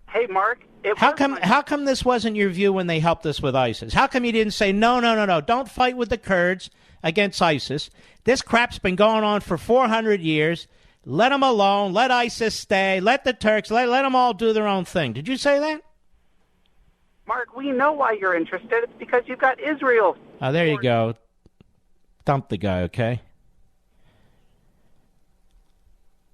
Hey, Mark. How come this wasn't your view when they helped us with ISIS? How come you didn't say, no, don't fight with the Kurds against ISIS? This crap's been going on for 400 years. Let them alone. Let ISIS stay. Let the Turks, let them all do their own thing. Did you say that? Mark, we know why you're interested. It's because you've got Israel. Oh, there you go. Dump the guy, okay?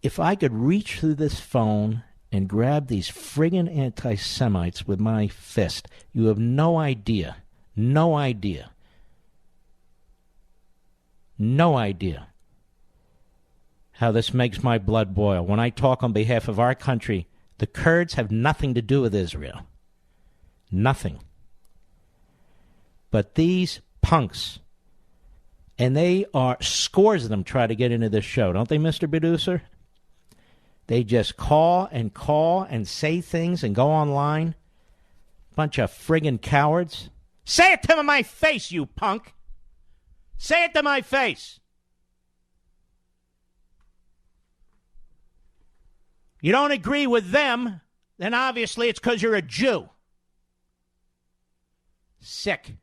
If I could reach through this phone and grab these friggin' anti-Semites with my fist, you have no idea how this makes my blood boil. When I talk on behalf of our country, the Kurds have nothing to do with Israel. Nothing. But these punks, and they are, scores of them try to get into this show, don't they, Mr. Producer? They just call and say things and go online. Bunch of friggin' cowards. Say it to my face, you punk! Say it to my face! You don't agree with them, then obviously it's because you're a Jew. Sick.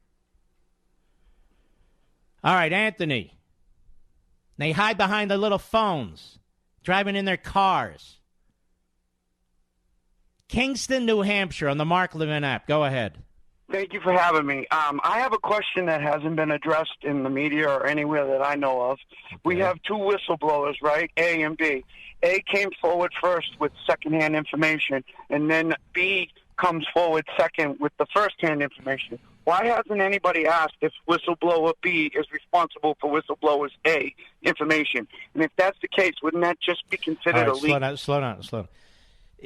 All right, Anthony. They hide behind their little phones, driving in their cars. Kingston, New Hampshire, on the Mark Levin app. Go ahead. Thank you for having me. I have a question that hasn't been addressed in the media or anywhere that I know of. Okay. We have two whistleblowers, right? A and B. A came forward first with secondhand information, and then B comes forward second with the firsthand information. Why hasn't anybody asked if whistleblower B is responsible for whistleblowers A information? And if that's the case, wouldn't that just be considered a leak? Slow down.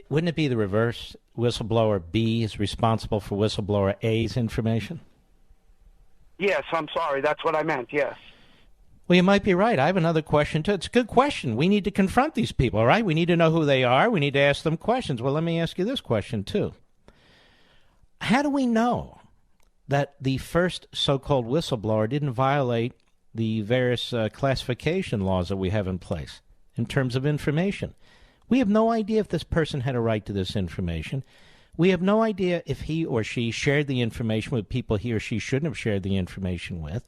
Wouldn't it be the reverse? Whistleblower B is responsible for whistleblower A's information? Yes, I'm sorry. That's what I meant, yes. Well, you might be right. I have another question, too. It's a good question. We need to confront these people, all right? We need to know who they are. We need to ask them questions. Well, let me ask you this question, too. How do we know that the first so-called whistleblower didn't violate the various classification laws that we have in place in terms of information? We have no idea if this person had a right to this information. We have no idea if he or she shared the information with people he or she shouldn't have shared the information with,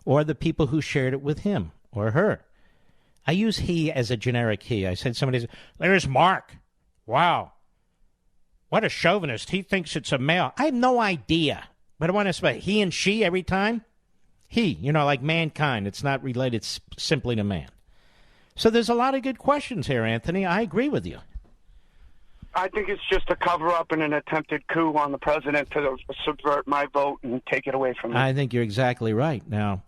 or the people who shared it with him or her. I use he as a generic he. I said somebody said, "There's Mark. Wow. What a chauvinist. He thinks it's a male." I have no idea. But I want to say he and she every time? He, like mankind. It's not related simply to man. So there's a lot of good questions here, Anthony. I agree with you. I think it's just a cover-up and an attempted coup on the president to subvert my vote and take it away from me. I think you're exactly right. Now,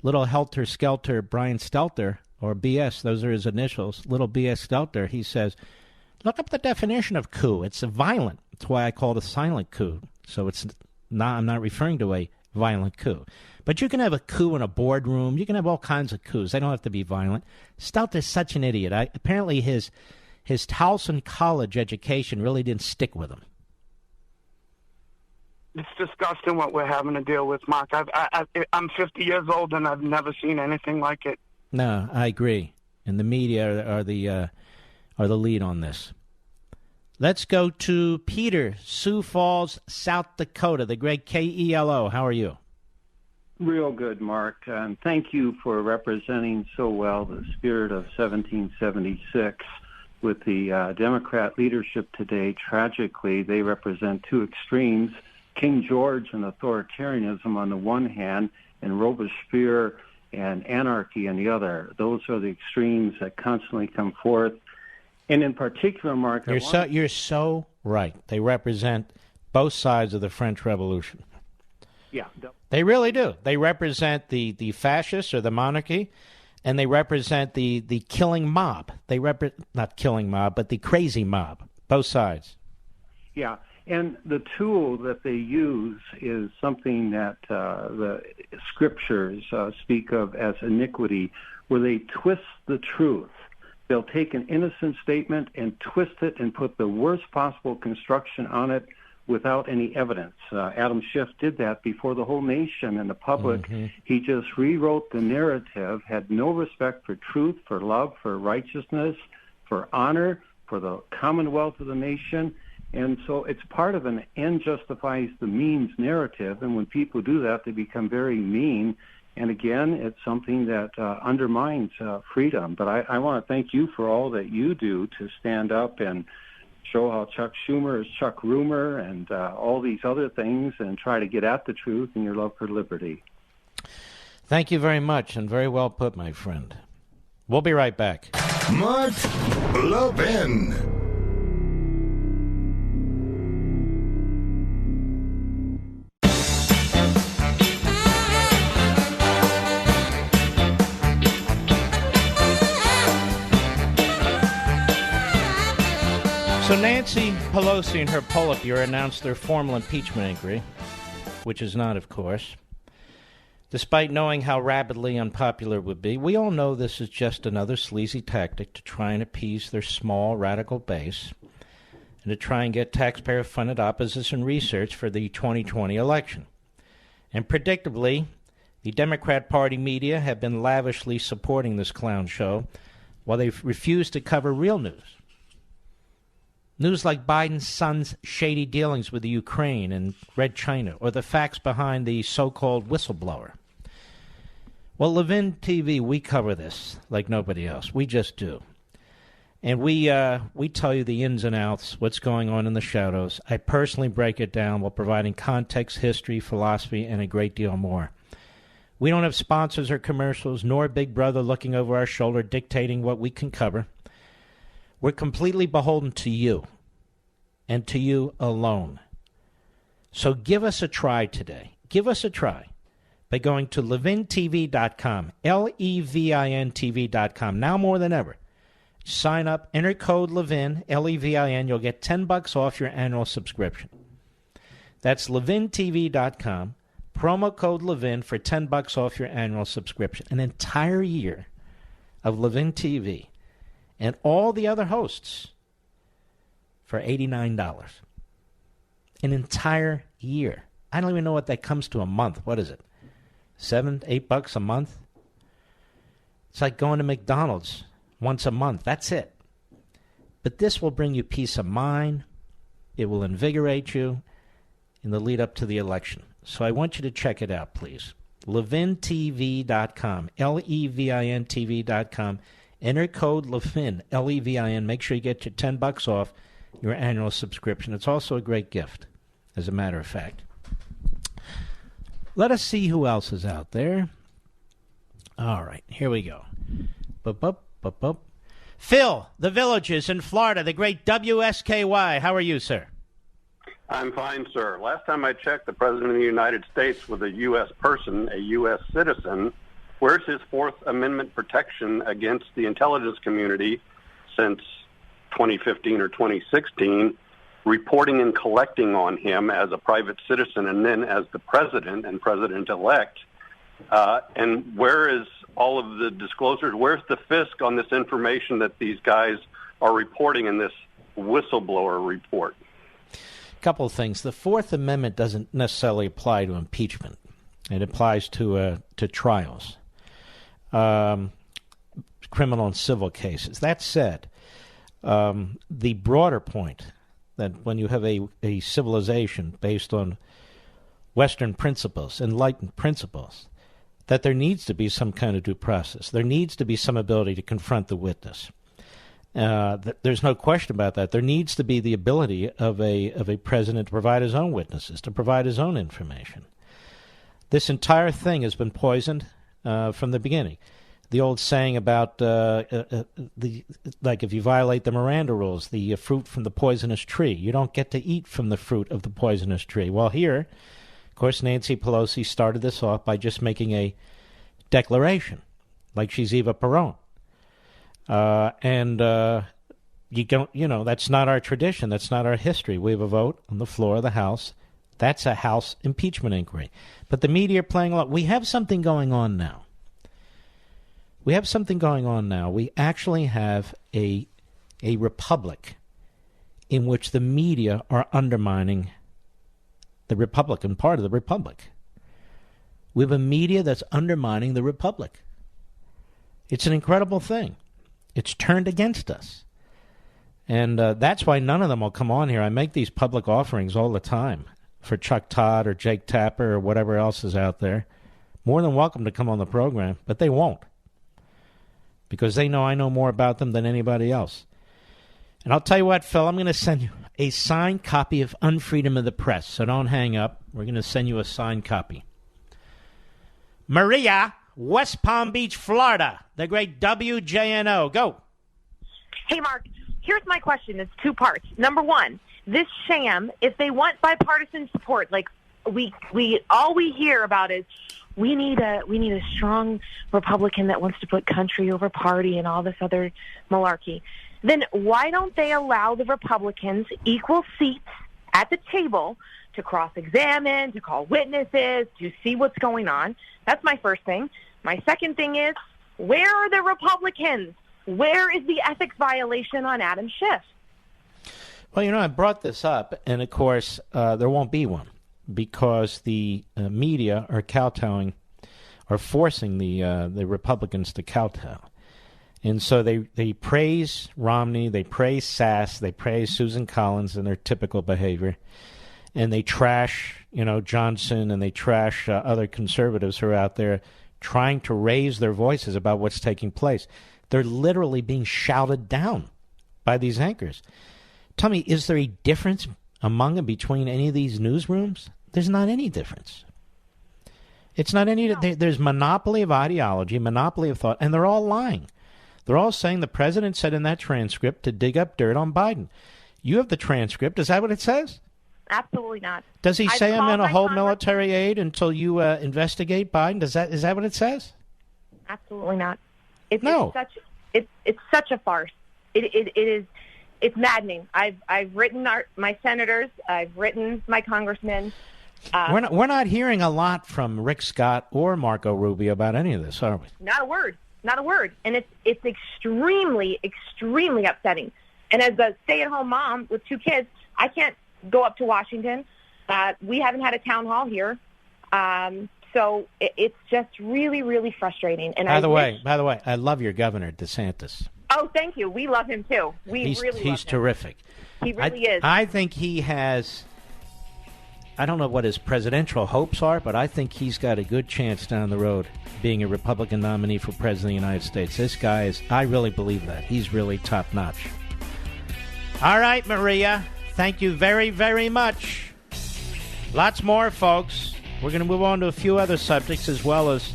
little helter-skelter Brian Stelter, or BS, those are his initials, little BS Stelter, he says, look up the definition of coup. It's violent. That's why I call it a silent coup. So I'm not referring to a violent coup. But you can have a coup in a boardroom. You can have all kinds of coups. They don't have to be violent. Stelter's such an idiot. Apparently his Towson College education really didn't stick with him. It's disgusting what we're having to deal with, Mark. I'm 50 years old, and I've never seen anything like it. No, I agree. And the media are the lead on this. Let's go to Peter, Sioux Falls, South Dakota, the great KELO. How are you? Real good, Mark. And thank you for representing so well the spirit of 1776. With the Democrat leadership today, tragically, they represent two extremes, King George and authoritarianism on the one hand, and Robespierre and anarchy on the other. Those are the extremes that constantly come forth. And in particular, Mark, you're so right. They represent both sides of the French Revolution. Yeah. They really do. They represent the fascists or the monarchy, and they represent the killing mob. Not killing mob, but the crazy mob. Both sides. Yeah, and the tool that they use is something that the scriptures speak of as iniquity, where they twist the truth. They'll take an innocent statement and twist it and put the worst possible construction on it without any evidence. Adam Schiff did that before the whole nation and the public. Mm-hmm. He just rewrote the narrative, had no respect for truth, for love, for righteousness, for honor, for the commonwealth of the nation. And so it's part of an end justifies the means narrative. And when people do that, they become very mean. And again, it's something that undermines freedom. But I want to thank you for all that you do to stand up and show how Chuck Schumer is Chuck Rumor and all these other things and try to get at the truth and your love for liberty. Thank you very much and very well put, my friend. We'll be right back. Mark Levin. So Nancy Pelosi and her Politburo announced their formal impeachment inquiry, which is not, of course. Despite knowing how rapidly unpopular it would be, we all know this is just another sleazy tactic to try and appease their small radical base and to try and get taxpayer-funded opposition research for the 2020 election. And predictably, the Democrat Party media have been lavishly supporting this clown show while they've refused to cover real news. News like Biden's son's shady dealings with the Ukraine and Red China, or the facts behind the so-called whistleblower. Well, Levin TV, we cover this like nobody else. We just do. And we tell you the ins and outs, what's going on in the shadows. I personally break it down while providing context, history, philosophy, and a great deal more. We don't have sponsors or commercials, nor Big Brother looking over our shoulder dictating what we can cover. We're completely beholden to you, and to you alone. So give us a try today. Give us a try by going to levintv.com, LEVIN-TV.com, now more than ever. Sign up, enter code Levin, Levin. You'll get $10 off your annual subscription. That's levintv.com, promo code Levin for $10 off your annual subscription. An entire year of Levin TV and all the other hosts for $89. An entire year. I don't even know what that comes to a month. What is it? $7, $8 a month? It's like going to McDonald's once a month. That's it. But this will bring you peace of mind. It will invigorate you in the lead up to the election. So I want you to check it out, please. LevinTV.com, LEVIN-TV.com. Enter code Levin, Levin. Make sure you get your $10 off your annual subscription. It's also a great gift, as a matter of fact. Let us see who else is out there. All right, here we go. Phil, the Villages in Florida, the great WSKY. How are you, sir? I'm fine, sir. Last time I checked, the President of the United States was a U.S. person, a U.S. citizen. Where's his Fourth Amendment protection against the intelligence community since 2015 or 2016, reporting and collecting on him as a private citizen and then as the president and president-elect? And where is all of the disclosures? Where's the FISC on this information that these guys are reporting in this whistleblower report? A couple of things. The Fourth Amendment doesn't necessarily apply to impeachment. It applies to trials, criminal and civil cases. That said, the broader point that when you have a civilization based on Western principles, enlightened principles, that there needs to be some kind of due process. There needs to be some ability to confront the witness. There's no question about that. There needs to be the ability of a president to provide his own witnesses, to provide his own information. This entire thing has been poisoned from the beginning. The old saying about like if you violate the Miranda rules, the fruit from the poisonous tree, you don't get to eat from the fruit of the poisonous tree. Well, here, of course, Nancy Pelosi started this off by just making a declaration, like she's Eva Peron. You don't, that's not our tradition. That's not our history. We have a vote on the floor of the House. That's a House impeachment inquiry. But the media are playing along. We have something going on now. We actually have a republic in which the media are undermining the Republican part of the republic. We have a media that's undermining the republic. It's an incredible thing. It's turned against us. And that's why none of them will come on here. I make these public offerings all the time for Chuck Todd or Jake Tapper or whatever else is out there. More than welcome to come on the program, but they won't. Because they know I know more about them than anybody else. And I'll tell you what, Phil, I'm going to send you a signed copy of Unfreedom of the Press. So don't hang up. We're going to send you a signed copy. Maria, West Palm Beach, Florida, the great WJNO. Go. Hey, Mark, here's my question. It's two parts. Number one, this sham, if they want bipartisan support, like all we hear about is we need a strong Republican that wants to put country over party and all this other malarkey. Then why don't they allow the Republicans equal seats at the table to cross-examine, to call witnesses, to see what's going on? That's my first thing. My second thing is, where are the Republicans? Where is the ethics violation on Adam Schiff? Well, I brought this up, and of course, there won't be one because the media are kowtowing, or forcing the Republicans to kowtow. And so they praise Romney, they praise Sass, they praise Susan Collins in their typical behavior, and they trash, Johnson, and they trash other conservatives who are out there trying to raise their voices about what's taking place. They're literally being shouted down by these anchors. Tell me, is there a difference among and between any of these newsrooms? There's not any difference. It's not any. There's monopoly of ideology, monopoly of thought, and they're all lying. They're all saying the president said in that transcript to dig up dirt on Biden. You have the transcript. Is that what it says? Absolutely not. Does he say I'm going to hold military aid until you investigate Biden? Is that what it says? Absolutely not. It's such a farce. It is. It's maddening. I've written my senators. I've written my congressmen. We're not hearing a lot from Rick Scott or Marco Rubio about any of this, are we? Not a word. Not a word. And it's extremely, extremely upsetting. And as a stay-at-home mom with 2 kids, I can't go up to Washington. We haven't had a town hall here. So it's just really, really frustrating. And by the way, I love your governor, DeSantis. Oh, thank you. We love him, too. He's terrific. He really is. I think he has... I don't know what his presidential hopes are, but I think he's got a good chance down the road being a Republican nominee for President of the United States. This guy is... I really believe that. He's really top-notch. All right, Maria. Thank you very, very much. Lots more, folks. We're going to move on to a few other subjects as well as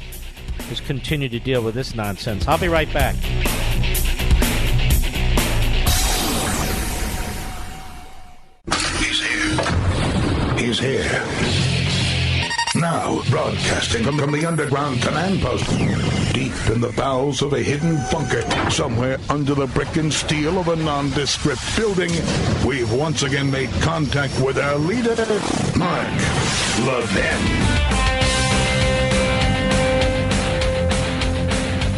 just continue to deal with this nonsense. I'll be right back. He's here. Now, broadcasting from the underground command post, deep in the bowels of a hidden bunker, somewhere under the brick and steel of a nondescript building, we've once again made contact with our leader, Mark Levin.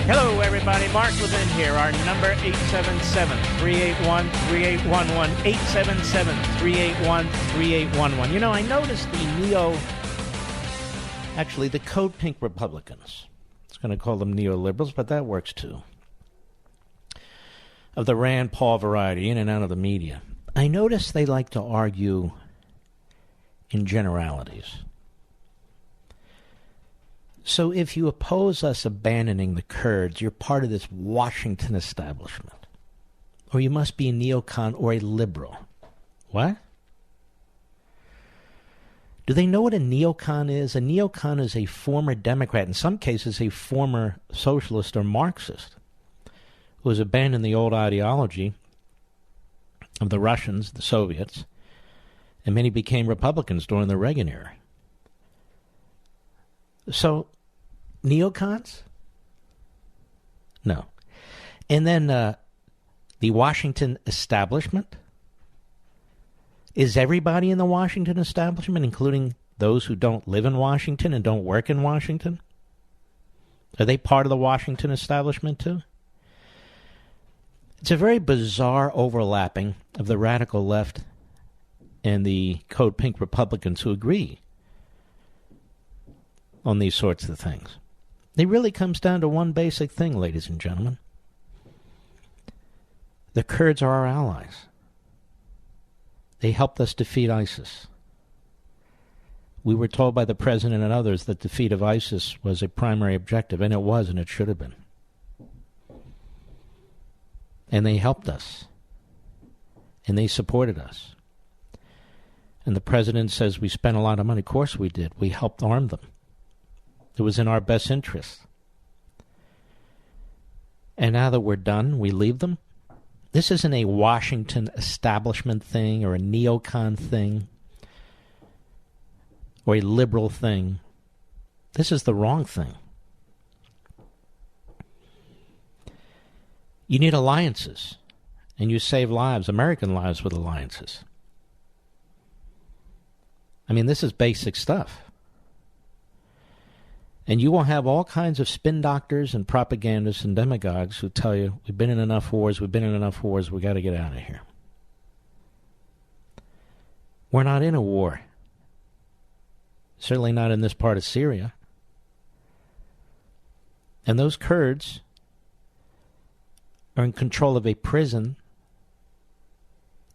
Hello, everybody. Mark Levin here. Our number, 877-381-3811. 877-381-3811. You know, I noticed the Code Pink Republicans, it's going to call them neoliberals, but that works too, of the Rand Paul variety, in and out of the media. I noticed they like to argue in generalities. So if you oppose us abandoning the Kurds, you're part of this Washington establishment. Or you must be a neocon or a liberal. What? Do they know what a neocon is? A neocon is a former Democrat, in some cases a former socialist or Marxist, who has abandoned the old ideology of the Russians, the Soviets, and many became Republicans during the Reagan era. So, neocons? No. And then the Washington establishment? Is everybody in the Washington establishment, including those who don't live in Washington and don't work in Washington? Are they part of the Washington establishment too? It's a very bizarre overlapping of the radical left and the Code Pink Republicans who agree on these sorts of things. It really comes down to one basic thing, ladies and gentlemen. The Kurds are our allies. They helped us defeat ISIS. We were told by the president and others that defeat of ISIS was a primary objective, and it was, and it should have been. And they helped us. And they supported us. And the president says we spent a lot of money. Of course we did. We helped arm them. It was in our best interest. And now that we're done, we leave them? This isn't a Washington establishment thing or a neocon thing or a liberal thing. This is the wrong thing. You need alliances, and you save lives, American lives, with alliances. I mean, this is basic stuff. And you will have all kinds of spin doctors and propagandists and demagogues who tell you, we've been in enough wars, we got to get out of here. We're not in a war. Certainly not in this part of Syria. And those Kurds are in control of a prison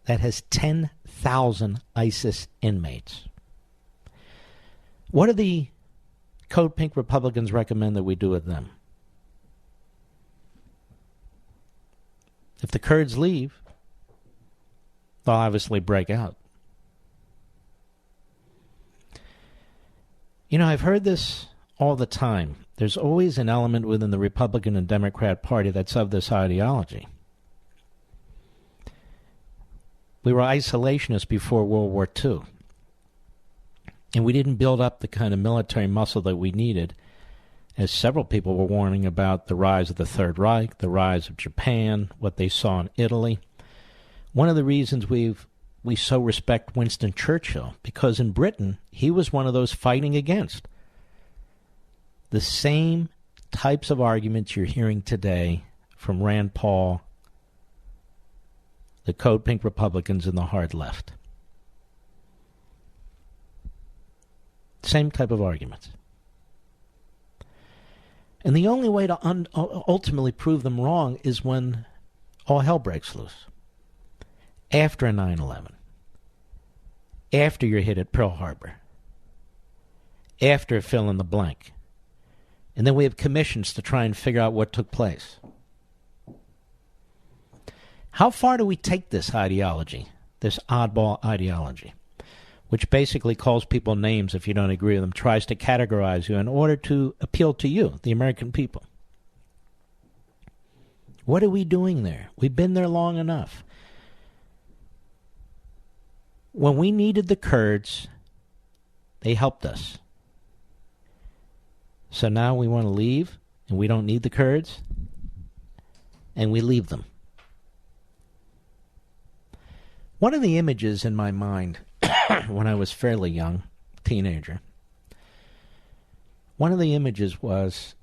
that has 10,000 ISIS inmates. What are the Code Pink Republicans recommend that we do with them? If the Kurds leave, they'll obviously break out. You know, I've heard this all the time. There's always an element within the Republican and Democrat Party that's of this ideology. We were isolationists before World War II. And we didn't build up the kind of military muscle that we needed, as several people were warning about the rise of the Third Reich, the rise of Japan, what they saw in Italy. One of the reasons we so respect Winston Churchill, because in Britain, he was one of those fighting against the same types of arguments you're hearing today from Rand Paul, the Code Pink Republicans, and the hard left. Same type of arguments. And the only way to ultimately prove them wrong is when all hell breaks loose. After a 9/11. After you're hit at Pearl Harbor. After fill in the blank. And then we have commissions to try and figure out what took place. How far do we take this ideology, this oddball ideology, which basically calls people names if you don't agree with them, tries to categorize you in order to appeal to you, the American people? What are we doing there? We've been there long enough. When we needed the Kurds, they helped us. So now we want to leave, and we don't need the Kurds, and we leave them. One of the images in my mind when I was fairly young, teenager, one of the images was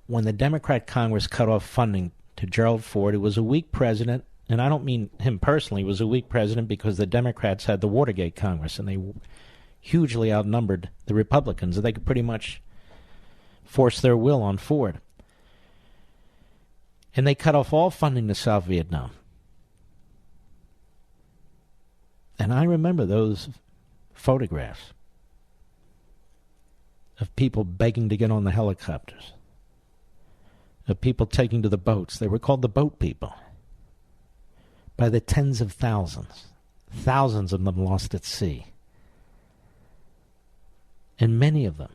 when the Democrat Congress cut off funding to Gerald Ford, who was a weak president, and I don't mean him personally, he was a weak president because the Democrats had the Watergate Congress, and they hugely outnumbered the Republicans, and they could pretty much force their will on Ford. And they cut off all funding to South Vietnam. And I remember those photographs of people begging to get on the helicopters, of people taking to the boats. They were called the boat people. By the tens of thousands. Thousands of them lost at sea. And many of them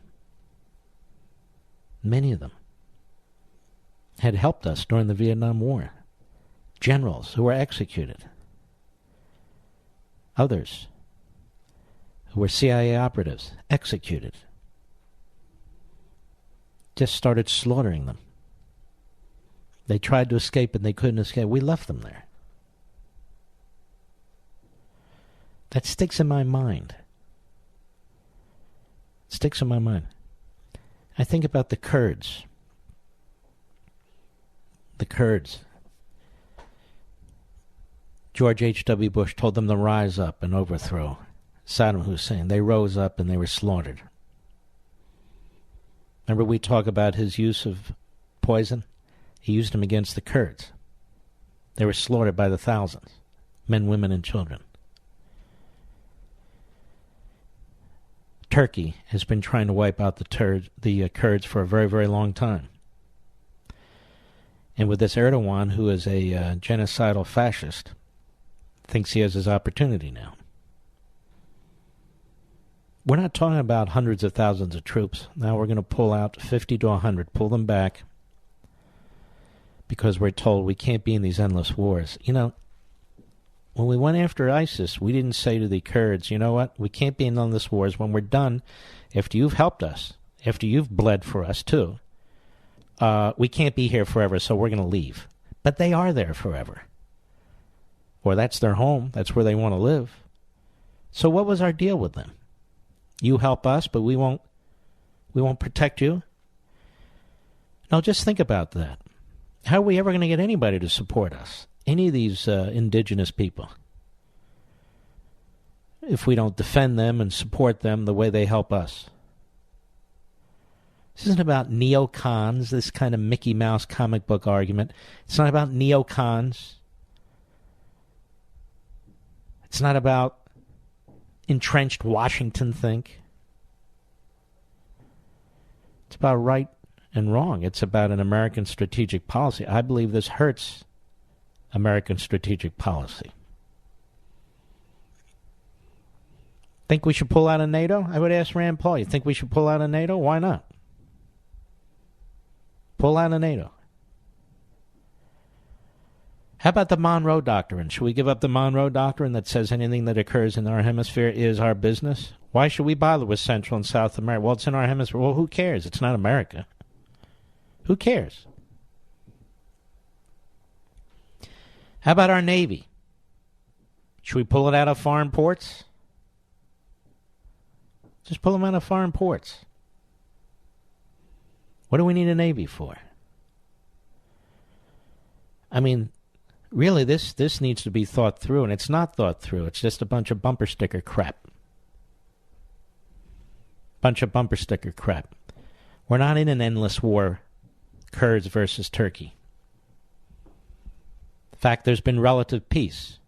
had helped us during the Vietnam War. Generals who were executed. Others who were CIA operatives, executed. Just started slaughtering them. They tried to escape and they couldn't escape. We left them there. That sticks in my mind. Sticks in my mind. I think about the Kurds. The Kurds. George H.W. Bush told them to rise up and overthrow Saddam Hussein. They rose up and they were slaughtered. Remember we talk about his use of poison? He used them against the Kurds. They were slaughtered by the thousands. Men, women, and children. Turkey has been trying to wipe out the Kurds for a very, very long time. And with this Erdogan, who is a genocidal fascist, thinks he has his opportunity now. We're not talking about hundreds of thousands of troops. Now we're going to pull out 50 to 100, pull them back, because we're told we can't be in these endless wars. You know, when we went after ISIS, we didn't say to the Kurds, you know what, we can't be in endless wars. When we're done, after you've helped us, after you've bled for us too, we can't be here forever, so we're going to leave. But they are there forever. Or that's their home. That's where they want to live. So what was our deal with them? You help us, but we won't protect you? Now just think about that. How are we ever going to get anybody to support us? Any of these indigenous people? If we don't defend them and support them the way they help us. This isn't about neocons, this kind of Mickey Mouse comic book argument. It's not about neocons. It's not about entrenched Washington think. It's about right and wrong. It's about an American strategic policy. I believe this hurts American strategic policy. Think we should pull out of NATO? I would ask Rand Paul, you think we should pull out of NATO? Why not? Pull out of NATO. How about the Monroe Doctrine? Should we give up the Monroe Doctrine that says anything that occurs in our hemisphere is our business? Why should we bother with Central and South America? Well, it's in our hemisphere. Well, who cares? It's not America. Who cares? How about our Navy? Should we pull it out of foreign ports? Just pull them out of foreign ports. What do we need a Navy for? I mean, really, this needs to be thought through, and it's not thought through. It's just a bunch of bumper sticker crap. Bunch of bumper sticker crap. We're not in an endless war, Kurds versus Turkey. In fact, there's been relative peace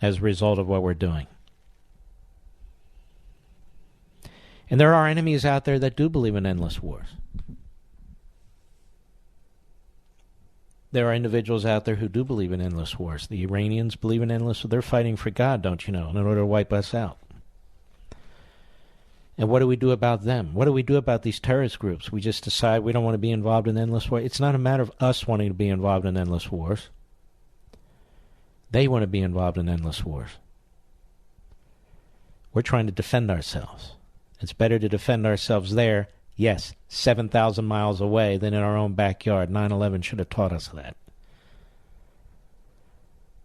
as a result of what we're doing. And there are enemies out there that do believe in endless wars. There are individuals out there who do believe in endless wars. The Iranians believe in endless wars. They're fighting for God, don't you know, in order to wipe us out. And what do we do about them? What do we do about these terrorist groups? We just decide we don't want to be involved in endless war. It's not a matter of us wanting to be involved in endless wars. They want to be involved in endless wars. We're trying to defend ourselves. It's better to defend ourselves there, yes, 7,000 miles away, than in our own backyard. 9/11 should have taught us that.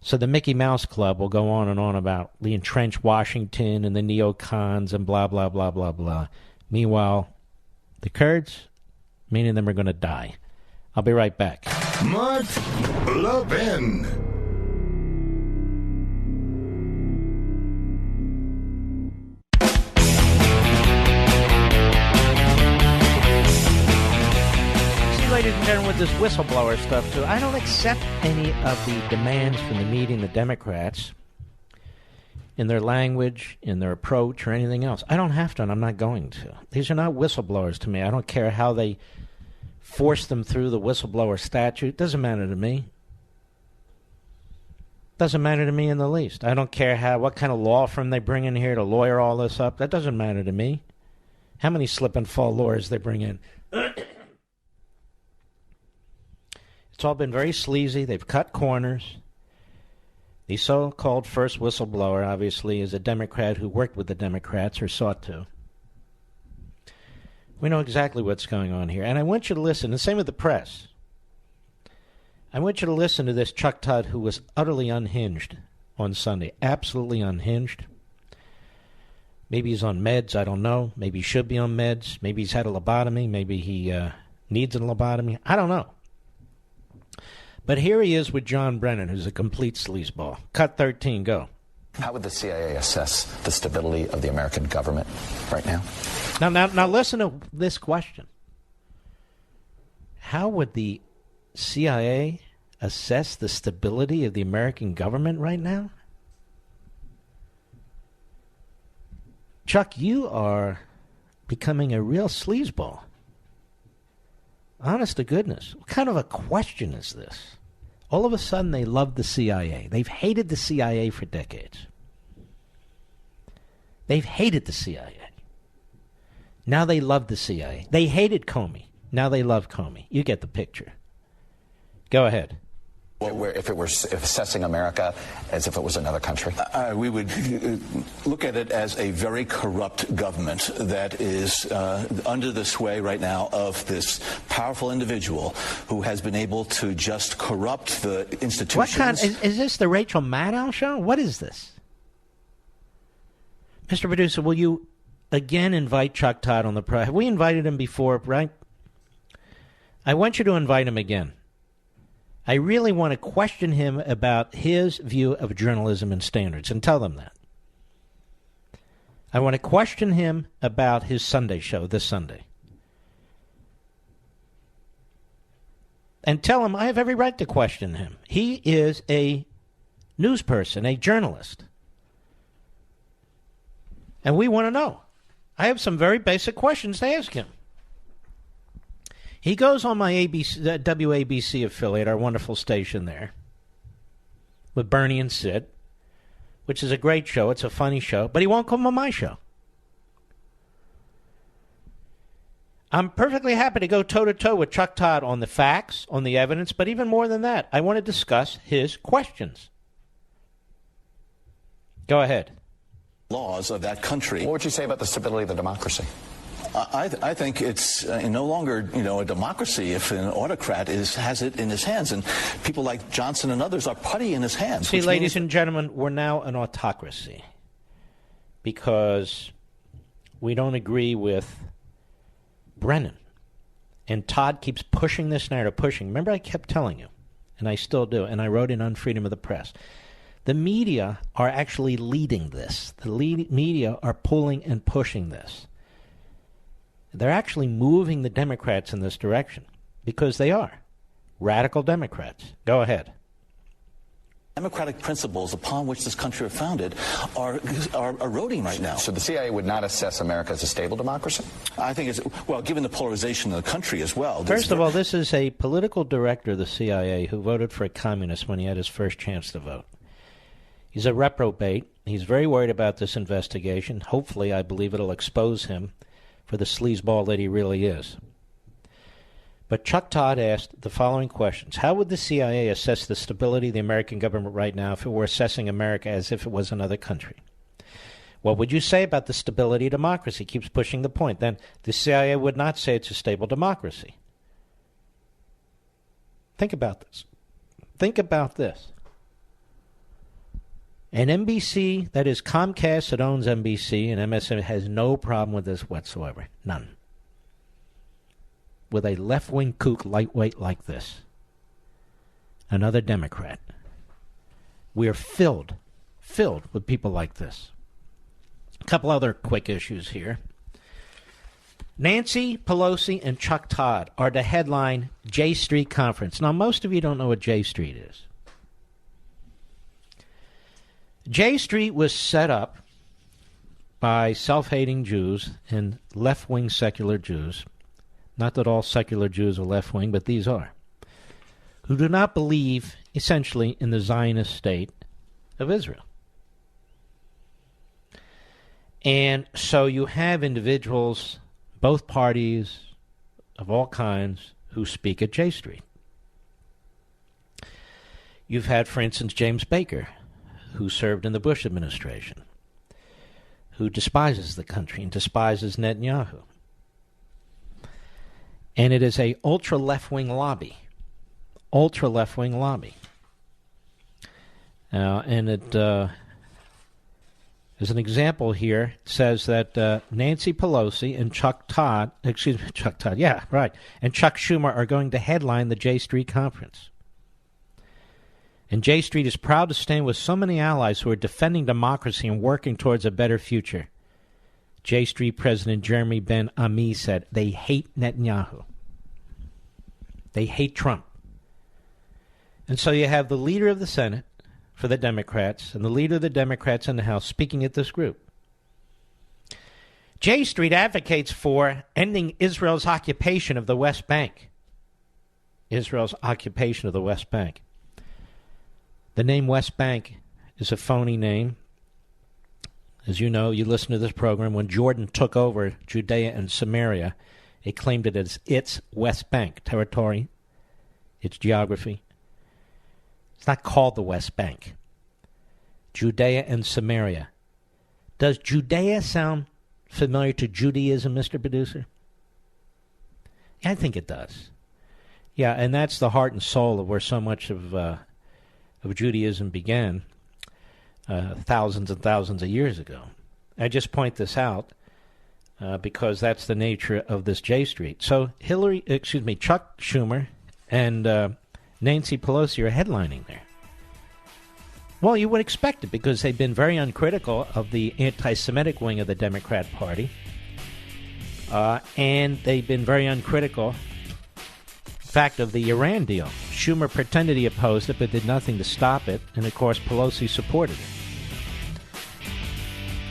So the Mickey Mouse Club will go on and on about the entrenched Washington and the neocons and blah, blah, blah, blah, blah. Meanwhile, the Kurds, many of them are going to die. I'll be right back. Mark Levin. Ladies and gentlemen, with this whistleblower stuff, too, I don't accept any of the demands from the media and the Democrats in their language, in their approach, or anything else. I don't have to, and I'm not going to. These are not whistleblowers to me. I don't care how they force them through the whistleblower statute. It doesn't matter to me. Doesn't matter to me in the least. I don't care what kind of law firm they bring in here to lawyer all this up. That doesn't matter to me. How many slip and fall lawyers they bring in. It's all been very sleazy. They've cut corners. The so-called first whistleblower, obviously, is a Democrat who worked with the Democrats or sought to. We know exactly what's going on here. And I want you to listen. The same with the press. I want you to listen to this Chuck Todd, who was utterly unhinged on Sunday. Absolutely unhinged. Maybe he's on meds. I don't know. Maybe he should be on meds. Maybe he's had a lobotomy. Maybe he needs a lobotomy. I don't know. But here he is with John Brennan, who's a complete sleazeball. Cut 13, go. How would the CIA assess the stability of the American government right now? Now listen to this question. How would the CIA assess the stability of the American government right now? Chuck, you are becoming a real sleazeball. Honest to goodness. What kind of a question is this? All of a sudden, they love the CIA. They've hated the CIA for decades. They've hated the CIA. Now they love the CIA. They hated Comey. Now they love Comey. You get the picture. Go ahead. If it were assessing America as if it was another country? We would look at it as a very corrupt government that is under the sway right now of this powerful individual who has been able to just corrupt the institutions. What kind? Is this the Rachel Maddow show? What is this? Mr. Producer, will you again invite Chuck Todd on the program? Have we invited him before, right? I want you to invite him again. I really want to question him about his view of journalism and standards, and tell them that. I want to question him about his Sunday show this Sunday. And tell him I have every right to question him. He is a news person, a journalist. And we want to know. I have some very basic questions to ask him. He goes on my WABC affiliate, our wonderful station there, with Bernie and Sid, which is a great show. It's a funny show, but he won't come on my show. I'm perfectly happy to go toe-to-toe with Chuck Todd on the facts, on the evidence, but even more than that, I want to discuss his questions. Go ahead. Laws of that country. What would you say about the stability of the democracy? I think it's no longer, a democracy if an autocrat has it in his hands, and people like Johnson and others are putty in his hands. See, ladies and gentlemen, we're now an autocracy because we don't agree with Brennan. And Todd keeps pushing this narrative, Remember, I kept telling you, and I still do, and I wrote it on Freedom of the Press. The media are actually leading this. The media are pulling and pushing this. They're actually moving the Democrats in this direction because they are radical Democrats. Go ahead. Democratic principles upon which this country are founded are eroding right now. So the CIA would not assess America as a stable democracy? I think it's, given the polarization of the country as well. First of all, this is a political director of the CIA who voted for a communist when he had his first chance to vote. He's a reprobate. He's very worried about this investigation. Hopefully, I believe it'll expose him for the sleazeball that he really is. But Chuck Todd asked the following questions. How would the CIA assess the stability of the American government right now if it were assessing America as if it was another country? What would you say about the stability of democracy? Keeps pushing the point. Then the CIA would not say it's a stable democracy. Think about this. Think about this. And NBC, that is Comcast that owns NBC, and MSN has no problem with this whatsoever. None. With a left-wing kook lightweight like this. Another Democrat. We are filled with people like this. A couple other quick issues here. Nancy Pelosi and Chuck Todd are to headline J Street Conference. Now, most of you don't know what J Street is. J Street was set up by self-hating Jews and left-wing secular Jews. Not that all secular Jews are left-wing, but these are. Who do not believe, essentially, in the Zionist state of Israel. And so you have individuals, both parties, of all kinds, who speak at J Street. You've had, for instance, James Baker, who served in the Bush administration, who despises the country and despises Netanyahu. And it is a ultra-left-wing lobby. Ultra-left-wing lobby. And it, as an example here, it says that Nancy Pelosi and Chuck Todd, and Chuck Schumer are going to headline the J Street Conference. And J Street is proud to stand with so many allies who are defending democracy and working towards a better future. J Street President Jeremy Ben-Ami said they hate Netanyahu. They hate Trump. And so you have the leader of the Senate for the Democrats and the leader of the Democrats in the House speaking at this group. J Street advocates for ending Israel's occupation of the West Bank. Israel's occupation of the West Bank. The name West Bank is a phony name. As you know, you listen to this program, when Jordan took over Judea and Samaria, it claimed it as its West Bank territory, its geography. It's not called the West Bank. Judea and Samaria. Does Judea sound familiar to Judaism, Mr. Producer? Yeah, I think it does. Yeah, and that's the heart and soul of where so much of Judaism began thousands and thousands of years ago. I just point this out because that's the nature of this J Street. So Chuck Schumer and Nancy Pelosi are headlining there. Well, you would expect it because they've been very uncritical of the anti-Semitic wing of the Democrat Party. And they've been very uncritical, in fact, of the Iran deal. Schumer pretended he opposed it but did nothing to stop it. And, of course, Pelosi supported it.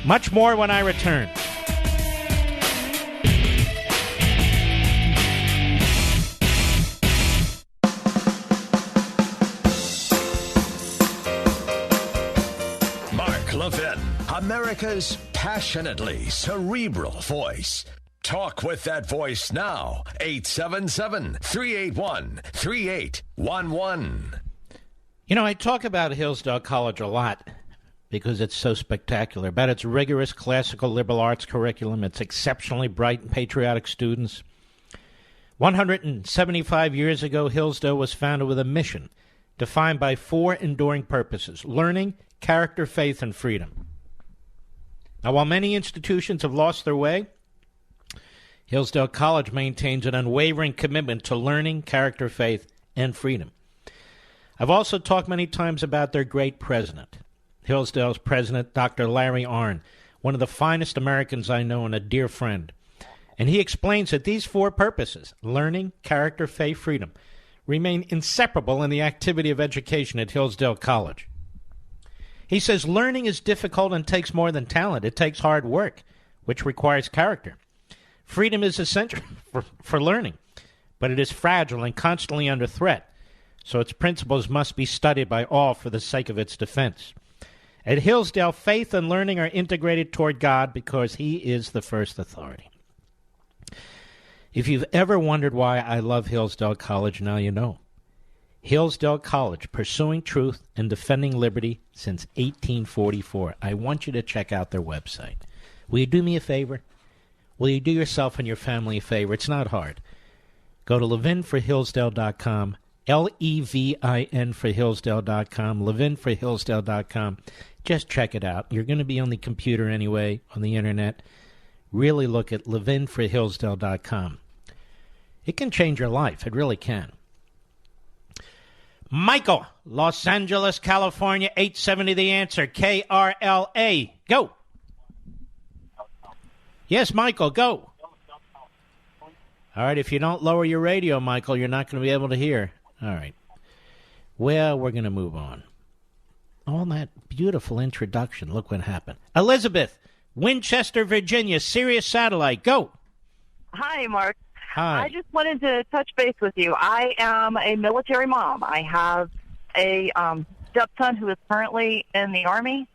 Much more when I return. America's passionately cerebral voice. Talk with that voice now. 877-381-3811. You know, I talk about Hillsdale College a lot because it's so spectacular. About its rigorous classical liberal arts curriculum, its exceptionally bright and patriotic students. 175 years ago, Hillsdale was founded with a mission defined by 4 enduring purposes: learning, character, faith, and freedom. Now, while many institutions have lost their way, Hillsdale College maintains an unwavering commitment to learning, character, faith, and freedom. I've also talked many times about their great president, Hillsdale's president, Dr. Larry Arnn, one of the finest Americans I know and a dear friend. And he explains that these 4 purposes, learning, character, faith, freedom, remain inseparable in the activity of education at Hillsdale College. He says learning is difficult and takes more than talent. It takes hard work, which requires character. Freedom is essential for learning, but it is fragile and constantly under threat, so its principles must be studied by all for the sake of its defense. At Hillsdale, faith and learning are integrated toward God because He is the first authority. If you've ever wondered why I love Hillsdale College, now you know. Hillsdale College, pursuing truth and defending liberty since 1844. I want you to check out their website. Will you do me a favor? Will you do yourself and your family a favor? It's not hard. Go to levinforhillsdale.com, Levin for Hillsdale.com, levinforhillsdale.com. Just check it out. You're going to be on the computer anyway, on the internet. Really look at levinforhillsdale.com. It can change your life. It really can. Michael, Los Angeles, California, 870 The Answer, KRLA. Go. Yes, Michael, go. All right, if you don't lower your radio, Michael, you're not going to be able to hear. All right. Well, we're going to move on. All that beautiful introduction. Look what happened. Elizabeth, Winchester, Virginia, Sirius Satellite. Go. Hi, Mark. Hi. I just wanted to touch base with you. I am a military mom. I have a stepson who is currently in the Army.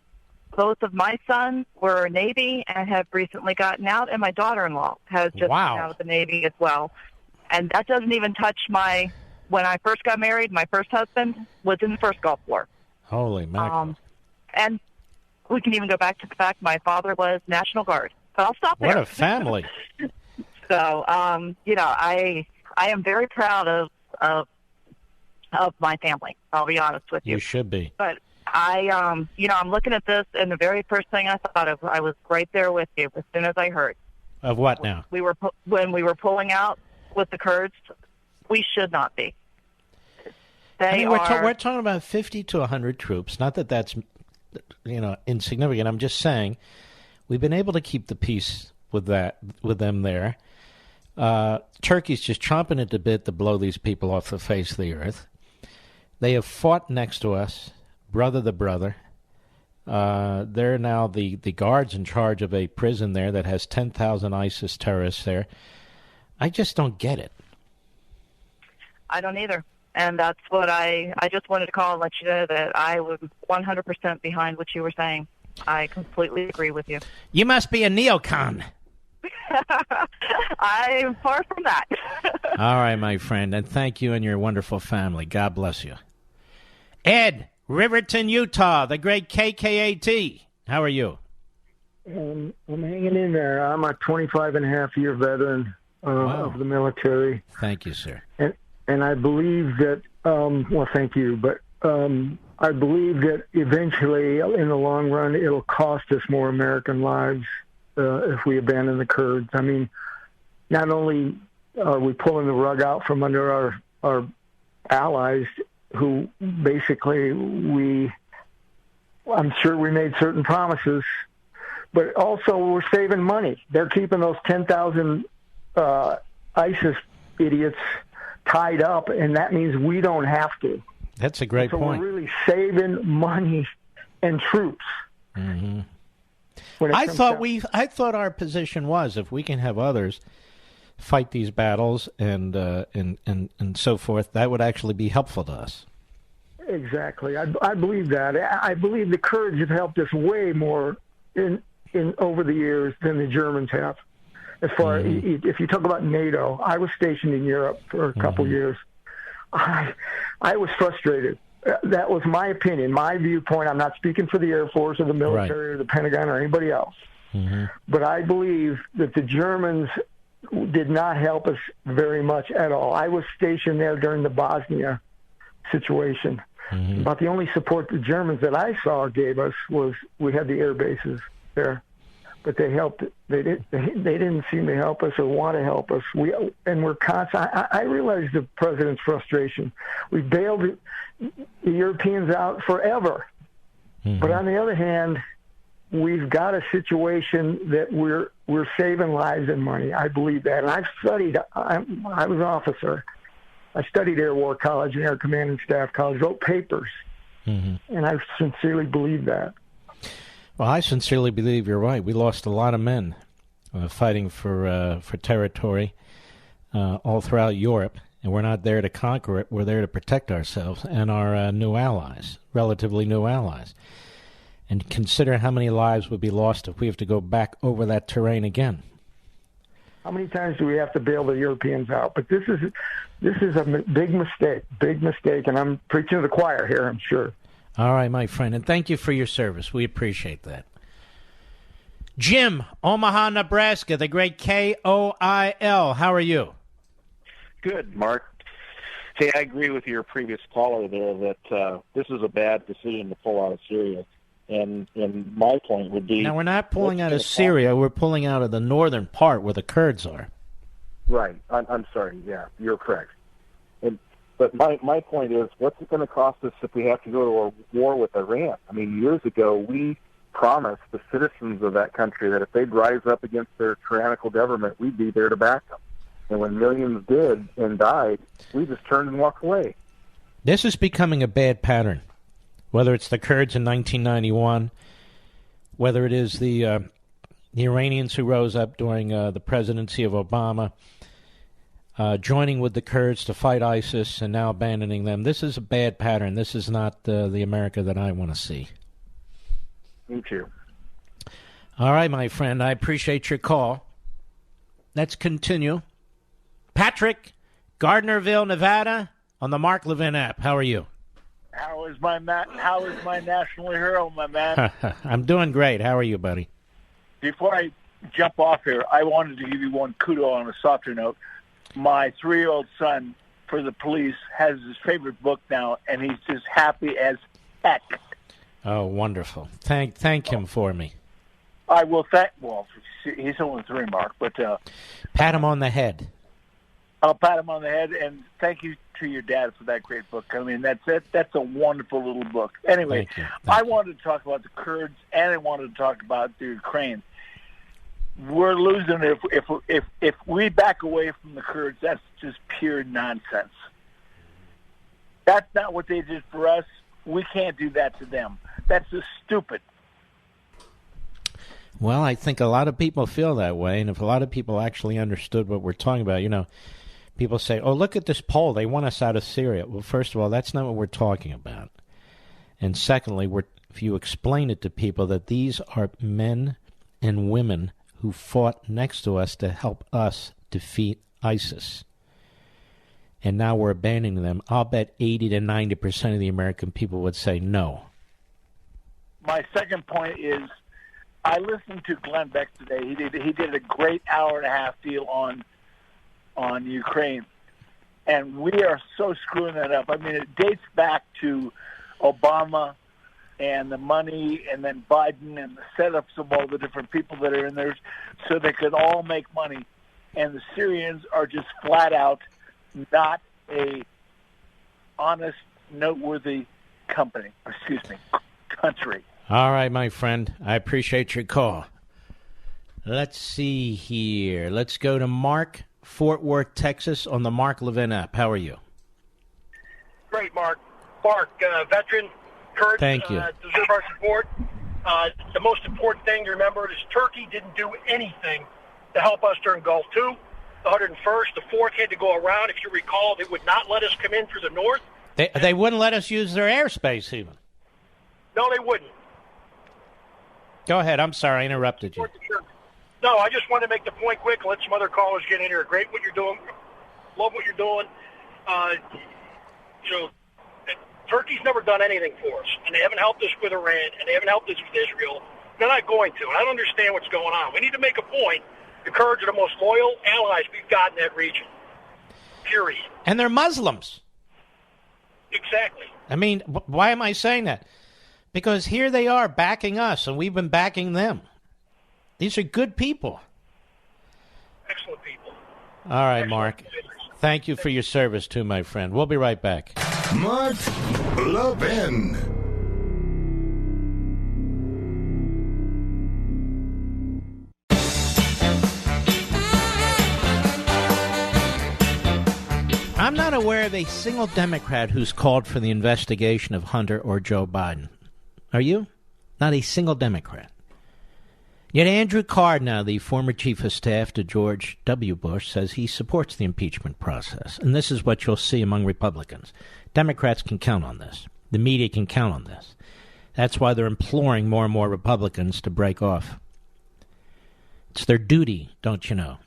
Both of my sons were Navy and have recently gotten out, and my daughter-in-law has just gotten out of the Navy as well. And that doesn't even touch when I first got married, my first husband was in the first Gulf War. Holy mackerel. And we can even go back to the fact my father was National Guard. But I'll stop there. What a family. So, I am very proud of my family. I'll be honest with you. You should be. But I'm looking at this, and the very first thing I thought of, I was right there with you as soon as I heard. Of what now? When we were pulling out with the Kurds, we should not be. We're talking about 50 to 100 troops. Not that that's, insignificant. I'm just saying we've been able to keep the peace with them there. Turkey's just chomping at the bit to blow these people off the face of the earth. They have fought next to us, brother to brother. They're now the guards in charge of a prison there that has 10,000 ISIS terrorists there. I just don't get it. I don't either. And that's what I just wanted to call and let you know that I was 100% behind what you were saying. I completely agree with you. You must be a neocon. I'm far from that. All right, my friend, and thank you and your wonderful family. God bless you. Ed, Riverton, Utah, the great KKAT. How are you? I'm hanging in there. I'm a 25-and-a-half-year veteran of the military. Thank you, sir. And I believe that, thank you, but I believe that eventually, in the long run, it'll cost us more American lives if we abandon the Kurds. I mean, not only are we pulling the rug out from under our allies, who basically I'm sure we made certain promises, but also we're saving money. They're keeping those 10,000 ISIS idiots tied up, and that means we don't have to. That's a great point. So we're really saving money and troops. Mm-hmm. I thought our position was, if we can have others fight these battles and so forth, that would actually be helpful to us. Exactly. I believe that. I believe the Kurds have helped us way more in over the years than the Germans have. As far if you talk about NATO, I was stationed in Europe for a couple years. I was frustrated. That was my opinion, my viewpoint. I'm not speaking for the Air Force or the military or the Pentagon or anybody else. But I believe that the Germans did not help us very much at all. I was stationed there during the Bosnia situation. About the only support the Germans that I saw gave us was we had the air bases there, but they helped. They didn't seem to help us or want to help us. We're constant. I realize the president's frustration. We bailed the Europeans out forever, but on the other hand, we've got a situation that we're saving lives and money. I believe that, and I've studied. I was an officer. I studied Air War College and Air Command and Staff College, wrote papers, and I sincerely believe that. Well, I sincerely believe you're right. We lost a lot of men fighting for territory all throughout Europe, and we're not there to conquer it. We're there to protect ourselves and our new allies, relatively new allies. And consider how many lives would be lost if we have to go back over that terrain again. How many times do we have to bail the Europeans out? But this is a big mistake, and I'm preaching to the choir here, I'm sure. All right, my friend, and thank you for your service. We appreciate that. Jim, Omaha, Nebraska, the great KOIL. How are you? Good, Mark. Hey, I agree with your previous caller there that this is a bad decision to pull out of Syria. And my point would be... Now, we're not pulling out of Syria. We're pulling out of the northern part where the Kurds are. Right. I'm sorry. Yeah, you're correct. But my point is, what's it going to cost us if we have to go to a war with Iran? I mean, years ago, we promised the citizens of that country that if they'd rise up against their tyrannical government, we'd be there to back them. And when millions did and died, we just turned and walked away. This is becoming a bad pattern. Whether it's the Kurds in 1991, whether it is the Iranians who rose up during the presidency of Obama, joining with the Kurds to fight ISIS and now abandoning them. This is a bad pattern. This is not the America that I want to see. Me too. All right, my friend. I appreciate your call. Let's continue. Patrick, Gardnerville, Nevada, on the Mark Levin app. How are you? How is my national hero, my man? I'm doing great. How are you, buddy? Before I jump off here, I wanted to give you one kudo on a softer note. My 3-year-old son, for the police, has his favorite book now, and he's just happy as heck. Oh, wonderful. Thank him for me. I will well, he's only 3, Mark, but... pat him on the head. I'll pat him on the head, and thank you to your dad for that great book. I mean, that's it. That's a wonderful little book. Anyway, I wanted to talk about the Kurds, and I wanted to talk about the Ukraine. We're losing if we back away from the Kurds. That's just pure nonsense. That's not what they did for us. We can't do that to them. That's just stupid. Well, I think a lot of people feel that way, and if a lot of people actually understood what we're talking about, people say, oh, look at this poll. They want us out of Syria. Well, first of all, that's not what we're talking about. And secondly, if you explain it to people that these are men and women who fought next to us to help us defeat ISIS, and now we're abandoning them, I'll bet 80 to 90% of the American people would say no. My second point is I listened to Glenn Beck today. He did a great hour-and-a-half deal on Ukraine, and we are so screwing that up. I mean, it dates back to Obama and the money, and then Biden and the setups of all the different people that are in there so they could all make money. And the Syrians are just flat out not a honest, noteworthy country. All right, my friend. I appreciate your call. Let's see here. Let's go to Mark, Fort Worth, Texas, on the Mark Levin app. How are you? Great, Mark. Veteran, Kurds Thank you. Deserve our support. The most important thing to remember is Turkey didn't do anything to help us during Gulf II. The 101st, the 4th had to go around. If you recall, they would not let us come in through the north. They wouldn't let us use their airspace even. No, they wouldn't. Go ahead. I'm sorry I interrupted you. No, I just wanted to make the point quick and let some other callers get in here. Great what you're doing. Love what you're doing. Turkey's never done anything for us, and they haven't helped us with Iran, and they haven't helped us with Israel. They're not going to. And I don't understand what's going on. We need to make a point. The Kurds are the most loyal allies we've got in that region. Period. And they're Muslims. Exactly. I mean, why am I saying that? Because here they are backing us, and we've been backing them. These are good people. Excellent people. All right, Mark. Thank you for your service, too, my friend. We'll be right back. Mark Levin. I'm not aware of a single Democrat who's called for the investigation of Hunter or Joe Biden. Are you? Not a single Democrat. Yet Andrew Cardin, the former chief of staff to George W. Bush, says he supports the impeachment process. And this is what you'll see among Republicans. Democrats can count on this. The media can count on this. That's why they're imploring more and more Republicans to break off. It's their duty, don't you know?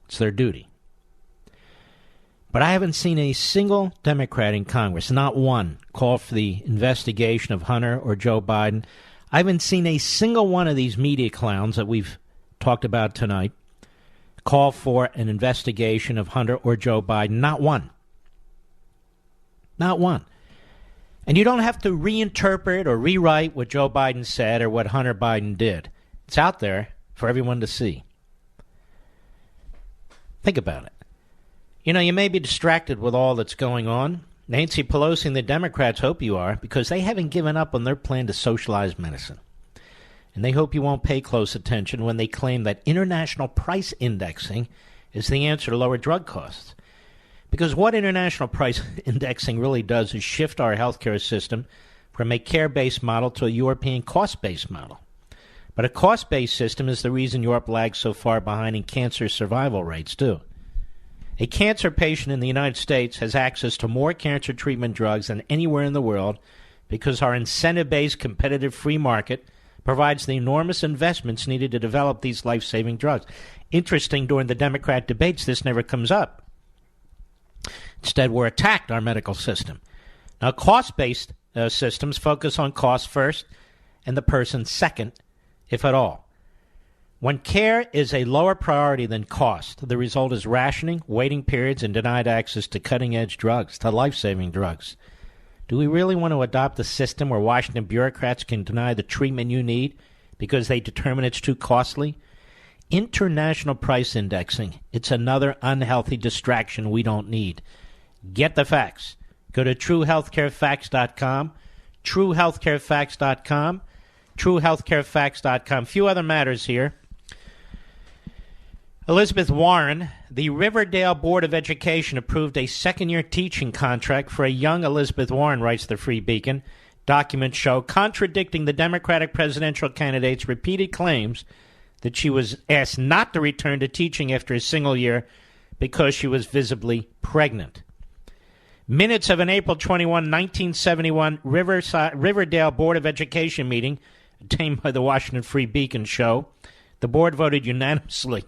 It's their duty. But I haven't seen a single Democrat in Congress, not one, call for the investigation of Hunter or Joe Biden. I haven't seen a single one of these media clowns that we've talked about tonight call for an investigation of Hunter or Joe Biden. Not one. Not one. And you don't have to reinterpret or rewrite what Joe Biden said or what Hunter Biden did. It's out there for everyone to see. Think about it. You know, you may be distracted with all that's going on. Nancy Pelosi and the Democrats hope you are, because they haven't given up on their plan to socialize medicine. And they hope you won't pay close attention when they claim that international price indexing is the answer to lower drug costs. Because what international price indexing really does is shift our healthcare system from a care-based model to a European cost-based model. But a cost-based system is the reason Europe lags so far behind in cancer survival rates, too. A cancer patient in the United States has access to more cancer treatment drugs than anywhere in the world because our incentive-based competitive free market provides the enormous investments needed to develop these life-saving drugs. Interesting, during the Democrat debates, this never comes up. Instead, we're attacked, our medical system. Now, cost-based systems focus on cost first and the person second, if at all. When care is a lower priority than cost, the result is rationing, waiting periods, and denied access to cutting-edge drugs, to life-saving drugs. Do we really want to adopt a system where Washington bureaucrats can deny the treatment you need because they determine it's too costly? International price indexing, it's another unhealthy distraction we don't need. Get the facts. Go to truehealthcarefacts.com, truehealthcarefacts.com, truehealthcarefacts.com. Few other matters here. Elizabeth Warren, the Riverdale Board of Education approved a second-year teaching contract for a young Elizabeth Warren, writes the Free Beacon. Documents show, contradicting the Democratic presidential candidate's repeated claims that she was asked not to return to teaching after a single year because she was visibly pregnant. Minutes of an April 21, 1971 Riverdale Board of Education meeting obtained by the Washington Free Beacon show. The board voted unanimously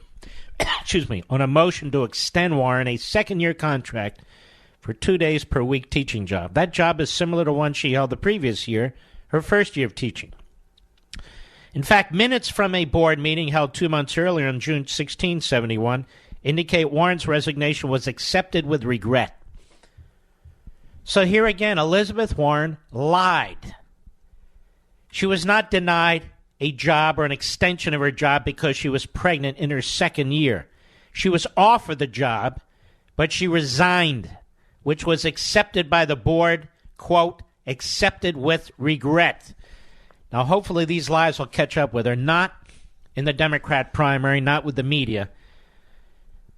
on a motion to extend Warren a second-year contract for 2 days per week teaching job. That job is similar to one she held the previous year, her first year of teaching. In fact, minutes from a board meeting held 2 months earlier on June 16, 1971, indicate Warren's resignation was accepted with regret. So here again, Elizabeth Warren lied. She was not denied a job or an extension of her job because she was pregnant in her second year. She was offered the job, but she resigned, which was accepted by the board, quote, accepted with regret. Now, hopefully these lies will catch up with her, not in the Democrat primary, not with the media,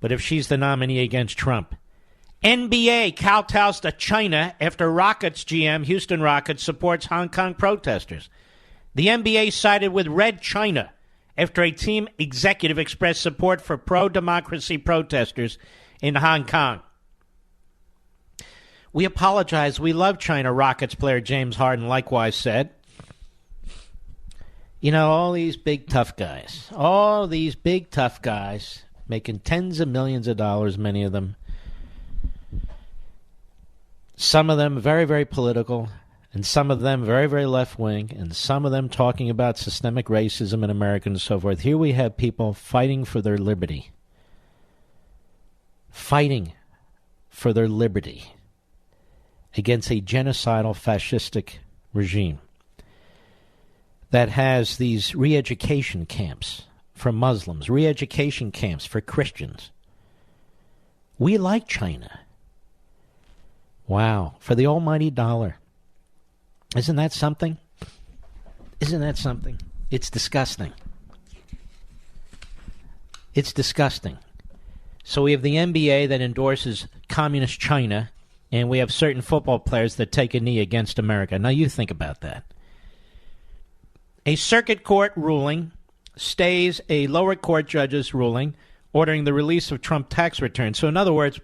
but if she's the nominee against Trump. NBA kowtows to China after Rockets GM, Houston Rockets, supports Hong Kong protesters. The NBA sided with Red China after a team executive expressed support for pro-democracy protesters in Hong Kong. We apologize. We love China, Rockets player James Harden likewise said. All these big tough guys, making tens of millions of dollars, many of them. Some of them very, very political, and some of them very, very left-wing, and some of them talking about systemic racism in America and so forth. Here we have people fighting for their liberty. Fighting for their liberty against a genocidal, fascistic regime that has these re-education camps for Muslims, re-education camps for Christians. We like China. Wow, for the almighty dollar. Isn't that something? Isn't that something? It's disgusting. It's disgusting. So we have the NBA that endorses communist China, and we have certain football players that take a knee against America. Now you think about that. A circuit court ruling stays a lower court judge's ruling ordering the release of Trump tax returns. So in other words,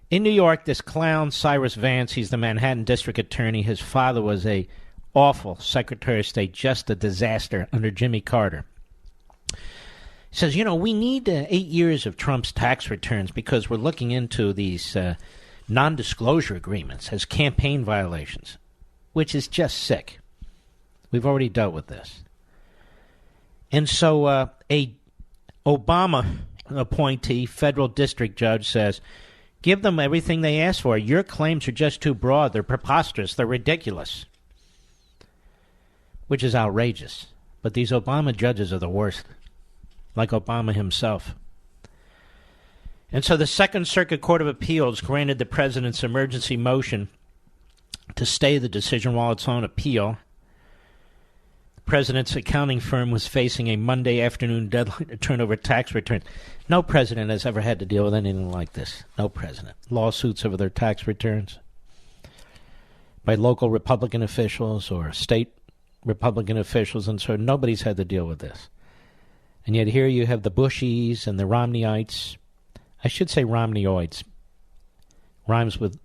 in New York, this clown Cyrus Vance, he's the Manhattan district attorney. His father was a awful Secretary of State, just a disaster under Jimmy Carter. He says, we need 8 years of Trump's tax returns because we're looking into these non-disclosure agreements as campaign violations, which is just sick. We've already dealt with this. And so a Obama appointee federal district judge says, give them everything they ask for. Your claims are just too broad. They're preposterous. They're ridiculous. Which is outrageous. But these Obama judges are the worst. Like Obama himself. And so the Second Circuit Court of Appeals granted the president's emergency motion to stay the decision while it's on appeal. The president's accounting firm was facing a Monday afternoon deadline to turn over tax returns. No president has ever had to deal with anything like this. No president. Lawsuits over their tax returns by local Republican officials or state Republican officials, and so nobody's had to deal with this. And yet here you have the Bushies and the Romneyites. I should say Romneyoids. Rhymes with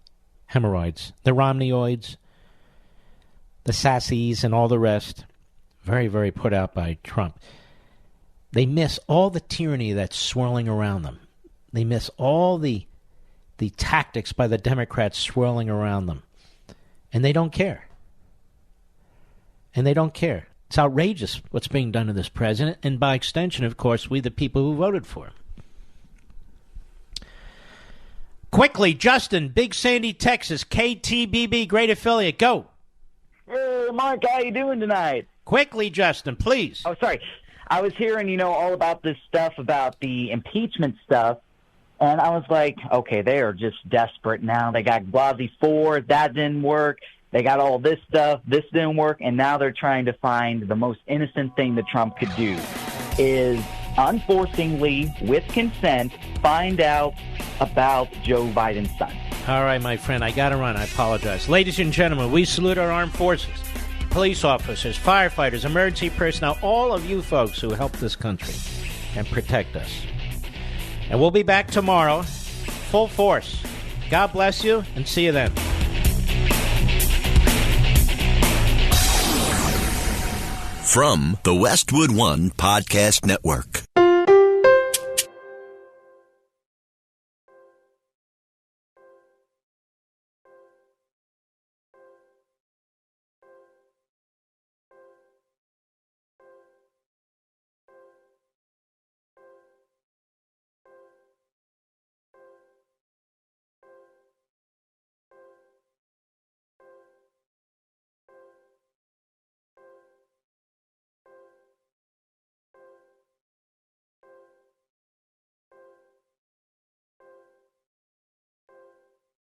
hemorrhoids. The Romneyoids, the Sassies, and all the rest. Very, very put out by Trump. They miss all the tyranny that's swirling around them. They miss all the tactics by the Democrats swirling around them. And they don't care. And they don't care. It's outrageous what's being done to this president, and by extension, of course, we the people who voted for him. Quickly, Justin, Big Sandy, Texas, KTBB, great affiliate, go. Hey, Mark, how you doing tonight? Quickly, Justin, please. Oh, sorry. I was hearing, all about this stuff about the impeachment stuff, and I was like, okay, they are just desperate now. They got Blasey Ford, that didn't work. They got all this stuff, this didn't work, and now they're trying to find the most innocent thing that Trump could do is, unfortunately, with consent, find out about Joe Biden's son. All right, my friend, I got to run. I apologize. Ladies and gentlemen, we salute our armed forces, police officers, firefighters, emergency personnel, all of you folks who help this country and protect us. And we'll be back tomorrow, full force. God bless you, and see you then. From the Westwood One Podcast Network.